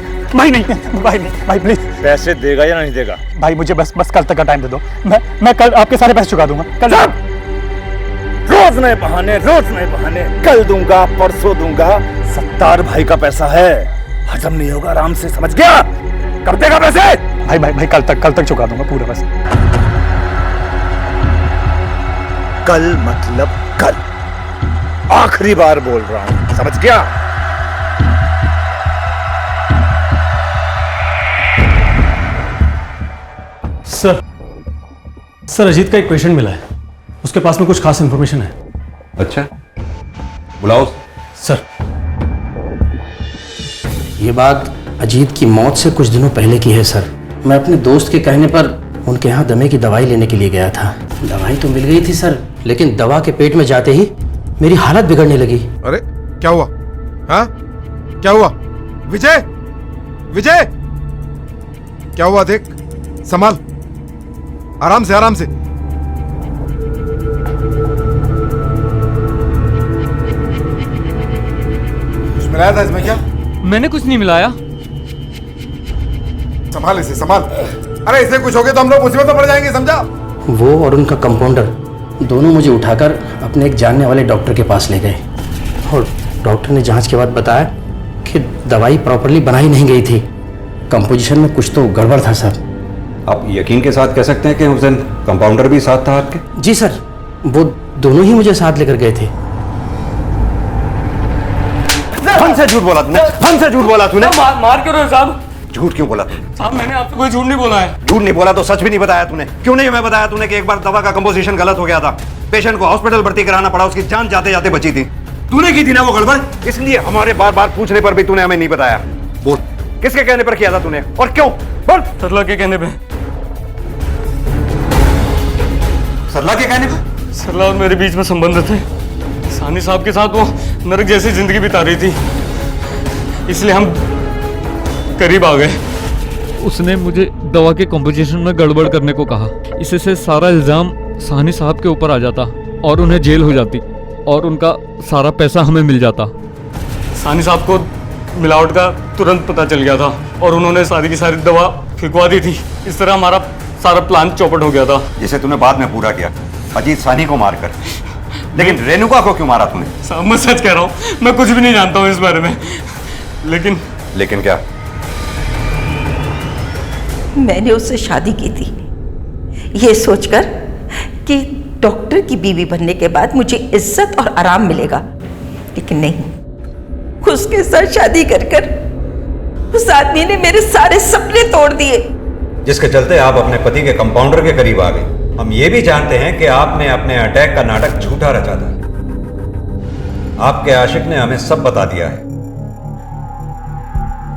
नहीं भाई प्लीज। पैसे देगा या नहीं देगा? भाई मुझे बस कल तक का टाइम दे दो, मैं कल आपके सारे पैसे चुका दूंगा। कल रोज नए बहाने, कल दूंगा, परसों दूंगा। सत्तार भाई का पैसा है, हजम नहीं होगा, आराम से, समझ गया? कर देगा पैसे? भाई कल तक चुका दूंगा पूरा पैसा। कल मतलब कल, आखिरी बार बोल रहा हूं, समझ गया? सर अजीत का एक पेशेंट मिला है, उसके पास में कुछ खास इंफॉर्मेशन है। अच्छा, बुलाओ सर। ये बात अजीत की मौत से कुछ दिनों पहले की है सर। मैं अपने दोस्त के कहने पर उनके यहाँ दमे की दवाई लेने के लिए गया था। दवाई तो मिल गई थी सर, लेकिन दवा के पेट में जाते ही मेरी हालत बिगड़ने लगी। अरे क्या हुआ? हाँ, क्या हुआ? विजय, विजय, क्या हुआ? देख, संभाल, आराम से, आराम से। कुछ मिलाया था इसमें क्या? मैंने कुछ नहीं मिलाया। संभाल इसे, संभाल। अरे इसे कुछ हो गया तो हम लोग मुसीबत में पड़ जाएंगे, समझा? वो और उनका कंपाउंडर दोनों मुझे उठाकर अपने एक जानने वाले डॉक्टर के पास ले गए और डॉक्टर ने जांच के बाद बताया कि दवाई प्रॉपरली बनाई नहीं गई थी। कंपोजिशन में कुछ तो गड़बड़ था सर। आप यकीन के साथ कह सकते हैं कि उस दिन कंपाउंडर भी साथ था आपके? जी सर, वो दोनों ही मुझे साथ लेकर गए थे। हमसे झूठ बोला तूने, हमसे झूठ बोला तूने। मार क्यों रहे हो साहब? झूठ क्यों बोला तूने? साहब मैंने आपसे कोई झूठ नहीं बोला है। झूठ नहीं बोला तो सच भी नहीं बताया तूने। क्यों नहीं हमें बताया तूने कि एक बार दवा का कंपोजिशन गलत हो गया था, पेशेंट को हॉस्पिटल भर्ती कराना पड़ा, उसकी जान जाते जाते बची थी। तूने की थी ना वो गड़बड़, इसलिए हमारे बार बार पूछने पर भी तूने हमें नहीं बताया। बोल, किसके कहने पर किया था तूने और क्यों? बोल। सरला के कहने पे। सरला के कहने पे? सरला और मेरे बीच में संबंध थे। सानी साहब के साथ वो नरक जैसी जिंदगी बिता रही थी, इसलिए हम करीब आ गए। उसने मुझे दवा के कंपोजिशन में गड़बड़ करने को कहा। इससे सारा इल्जाम सानी साहब के ऊपर आ जाता और उन्हें जेल हो जाती और उनका सारा पैसा हमें मिल जाता। सानी साहब को मिलावट का तुरंत पता चल गया था और उन्होंने सारी की सारी दवा फिकवा दी थी। इस तरह हमारा सारा प्लान चौपट हो गया था, जिसे तूने बाद में पूरा किया, अजीत सानी को मारकर। लेकिन रेणुका को क्यों मारा तूने? साहब मैं सच कह रहा हूँ, मैं कुछ भी नहीं जानता हूँ इस बारे में। लेकिन क्या? मैंने उससे शादी की थी ये सोचकर कि डॉक्टर की बीवी बनने के बाद मुझे इज्जत और आराम मिलेगा, लेकिन नहीं, उसके साथ शादी कर कर उस आदमी ने मेरे सारे सपने तोड़ दिए। जिसके चलते आप अपने पति के कंपाउंडर के करीब आ गए। हम ये भी जानते हैं कि आपने अपने अटैक का नाटक झूठा रचा था। आपके आशिक ने हमें सब बता दिया है।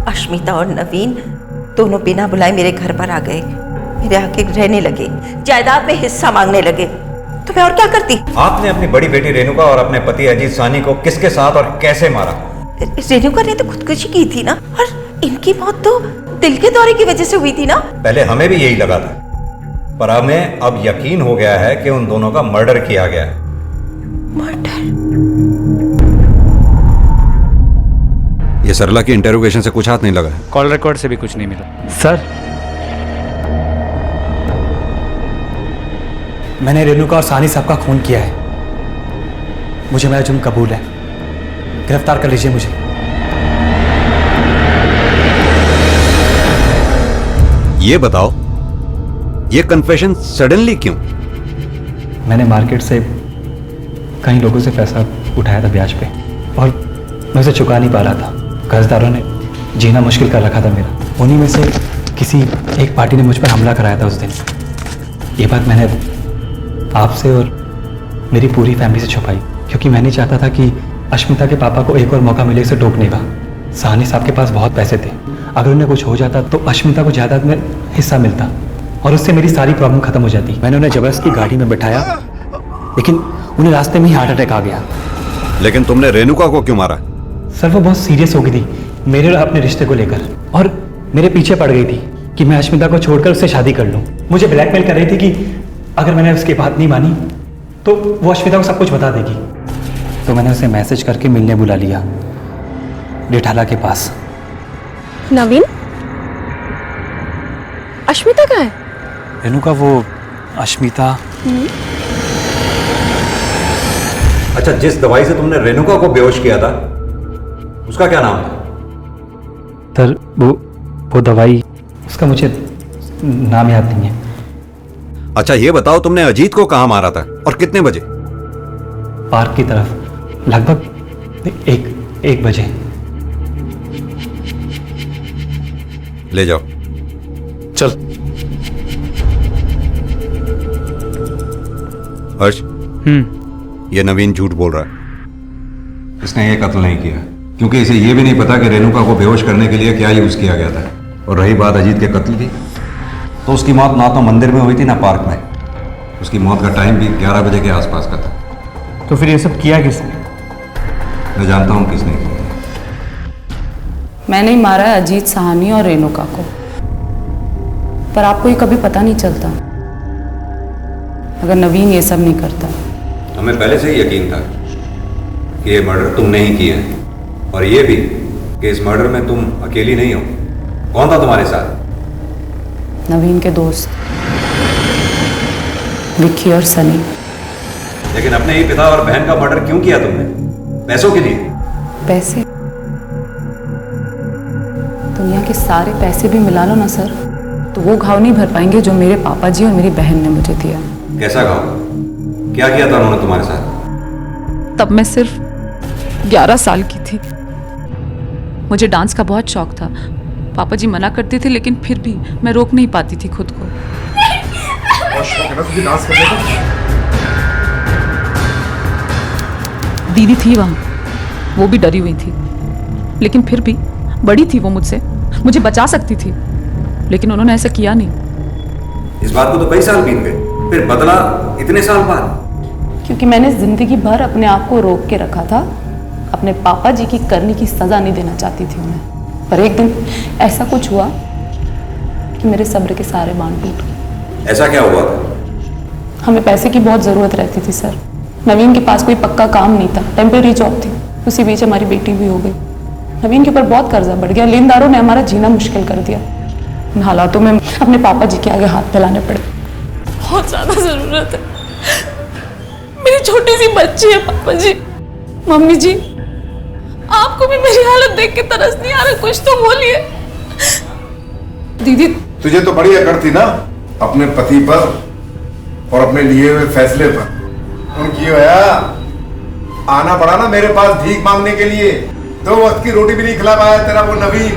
अश्मिता और नवीन दोनों बिना बुलाए मेरे घर पर आ गए, मेरे आके रहने लगे, जायदाद में हिस्सा मांगने लगे, तो मैं और क्या करती? आपने अपनी बड़ी बेटी रेणुका और अपने पति अजीत सानी को किसके साथ और कैसे मारा? रेणुका ने तो खुदकुशी की थी ना, और इनकी मौत तो दिल के दौरे की वजह से हुई थी ना। पहले हमें भी यही लगा था, पर हमें अब यकीन हो गया है कि उन दोनों का मर्डर किया गया है। ये सरला की इंटेरोगेशन से कुछ हाथ नहीं लगा? कॉल रिकॉर्ड से भी कुछ नहीं मिला। सर, मैंने रेणुका और सानी साहब का खून किया है। मुझे मेरा जुर्म कबूल है, गिरफ्तार कर लीजिए मुझे। ये बताओ, ये कन्फेशन सडनली क्यों? मैंने मार्केट से कई लोगों से पैसा उठाया था ब्याज पे, और मैं उसे चुका नहीं पा रहा था। कर्जदारों ने जीना मुश्किल कर रखा था मेरा। उन्हीं में से किसी एक पार्टी ने मुझ पर हमला कराया था उस दिन। ये बात मैंने आपसे और मेरी पूरी फैमिली से छुपाई, क्योंकि मैं नहीं चाहता था कि अश्मिता के पापा को एक और मौका मिले उसे टोकने का। सानी साहब के पास बहुत पैसे थे, अगर उन्हें कुछ हो जाता तो अश्मिता को जायदाद में हिस्सा मिलता और उससे मेरी सारी प्रॉब्लम खत्म हो जाती। मैंने उन्हें जबरदस्ती गाड़ी में बिठाया, लेकिन उन्हें रास्ते में ही हार्ट अटैक आ गया। लेकिन तुमने रेणुका को क्यों मारा? सर, वो बहुत सीरियस हो गई थी मेरे और अपने रिश्ते को लेकर, और मेरे पीछे पड़ गई थी कि मैं अश्मिता को छोड़कर उससे शादी कर लूं। मुझे ब्लैकमेल कर रही थी कि अगर मैंने उसकी बात नहीं मानी तो वो अश्मिता को सब कुछ बता देगी। तो मैंने उसे मैसेज करके मिलने बुला लिया रिठाला के पास। नवीन, अश्मिता कहाँ है? रेणुका, वो अश्मिता। अच्छा, जिस दवाई से तुमने रेणुका को बेहोश किया था उसका क्या नाम था? सर, वो दवाई, उसका मुझे नाम याद नहीं है। अच्छा, ये बताओ तुमने अजीत को कहां मारा था और कितने बजे? पार्क की तरफ, लगभग एक बजे। ले जाओ। चल। हर्ष, ये नवीन झूठ बोल रहा है। इसने ये कत्ल नहीं किया, क्योंकि इसे ये भी नहीं पता कि रेणुका को बेहोश करने के लिए क्या यूज किया गया था। और रही बात अजीत के कत्ल की, तो उसकी मौत ना तो मंदिर में हुई थी ना पार्क में। उसकी मौत का टाइम भी 11 बजे के आसपास का था। तो फिर ये सब किया किसने? मैं जानता हूँ किसने किया। मैंने ही मारा है अजीत साहनी और रेणुका को, पर आपको ये कभी पता नहीं चलता अगर नवीन ये सब नहीं करता। हमें पहले से ही यकीन था कि ये मर्डर तुमने ही किया है, और ये भी कि इस मर्डर में तुम अकेली नहीं हो। कौन था तुम्हारे साथ? नवीन के दोस्त विक्की और सनी। लेकिन अपने ही पिता और बहन का मर्डर क्यों किया तुमने? पैसों के लिए? पैसे? दुनिया के सारे पैसे भी मिला लो ना सर, तो वो घाव नहीं भर पाएंगे जो मेरे पापा जी और मेरी बहन ने मुझे दिया। कैसा घाव? क्या किया था उन्होंने तुम्हारे साथ? तब मैं सिर्फ 11 साल की थी। मुझे डांस का बहुत शौक था। पापा जी मना करते थे, लेकिन फिर भी मैं रोक नहीं पाती थी खुद को। डांस करने का? दीदी थी वहां, वो भी डरी हुई थी, लेकिन फिर भी बड़ी थी वो मुझसे, मुझे बचा सकती थी, लेकिन उन्होंने ऐसा किया नहीं। इस बात को तो कई साल बीत गए, फिर बदला इतने साल बाद? क्योंकि मैंने जिंदगी भर अपने आप को रोक के रखा था। अपने पापा जी की करने की सजा नहीं देना चाहती थी उन्हें, पर एक दिन ऐसा कुछ हुआ कि मेरे सब्र के सारे बांध टूट गए। ऐसा क्या हुआ था? हमें पैसे की बहुत जरूरत रहती थी सर। नवीन के पास कोई पक्का काम नहीं था, टेम्परेरी जॉब थी। उसी बीच हमारी बेटी भी हो गई। नवीन के ऊपर बहुत कर्जा बढ़ गया, लेनदारों ने हमारा जीना मुश्किल कर दिया। इन हालातों में अपने पापा जी के आगे हाथ फैलाने पड़े। बहुत ज्यादा जरूरत है, मेरी छोटी सी बच्ची है पापा जी। मम्मी जी, आपको भी मेरी हालत देख के तरस नहीं आ रहा? कुछ तो बोलिए। दीदी, तुझे तो बड़ी अकड़ थी ना अपने पति पर और अपने लिए हुए फैसले पर। उनकी होया आना पड़ा ना मेरे पास भीख मांगने के लिए, तो वक्त की रोटी भी नहीं खिला पाया तेरा वो नवीन।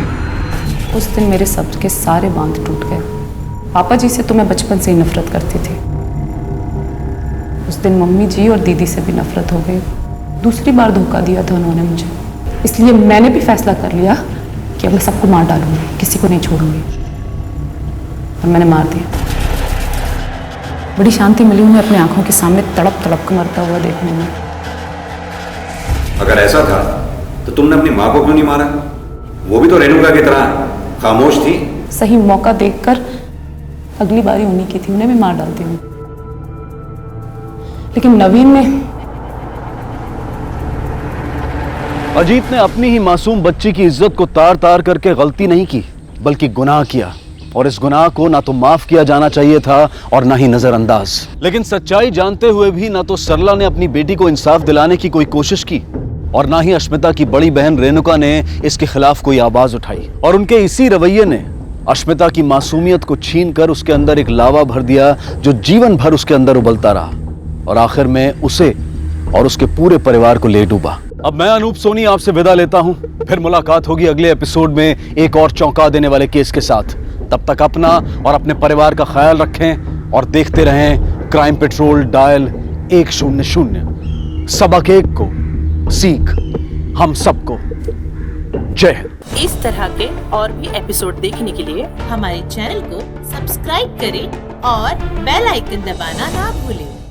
उस दिन मेरे सब्र के सारे बांध टूट गए। पापा जी से तो मैं बचपन से ही नफरत करती थी। उस दिन मम्मी जी और दीदी से भी नफरत हो गई। दूसरी बार धोखा दिया था उन्होंने मुझे, इसलिए मैंने भी फैसला कर लिया कि अब मैं सबको मार डालूंगी, किसी को नहीं छोड़ूंगी। और मैंने मार दिया। बड़ी शांति मिली उन्हें अपनी आंखों के सामने तड़प तड़प कर मरता हुआ देखने में। अगर ऐसा था तो तुमने अपनी माँ को क्यों नहीं मारा? वो भी तो रेणुका की तरह खामोश थी। सही मौका देखकर अगली बारी उन्हीं की थी, उन्हें भी मार डालती हूँ। लेकिन नवीन ने अजीत ने अपनी ही मासूम बच्ची की इज्जत को तार तार करके गलती नहीं की, बल्कि गुनाह किया। और इस गुनाह को ना तो माफ किया जाना चाहिए था और ना ही नजरअंदाज। लेकिन सच्चाई जानते हुए भी ना तो सरला ने अपनी बेटी को इंसाफ दिलाने की कोई कोशिश की, और ना ही अश्मिता की बड़ी बहन रेणुका ने इसके खिलाफ कोई आवाज उठाई। और उनके इसी रवैये ने अश्मिता की मासूमियत को छीनकर उसके अंदर एक लावा भर दिया, जो जीवन भर उसके अंदर उबलता रहा और आखिर में उसे और उसके पूरे परिवार को ले डूबा। अब मैं अनूप सोनी आपसे विदा लेता हूं। फिर मुलाकात होगी अगले एपिसोड में एक और चौंका देने वाले केस के साथ। तब तक अपना और अपने परिवार का ख्याल रखें और देखते रहें क्राइम पेट्रोल डायल 100। सबक एक को सीख हम सबको। जय हिंद। इस तरह के और भी एपिसोड देखने के लिए हमारे चैनल को सब्सक्राइब करें और बेल आइकन दबाना ना भूलें।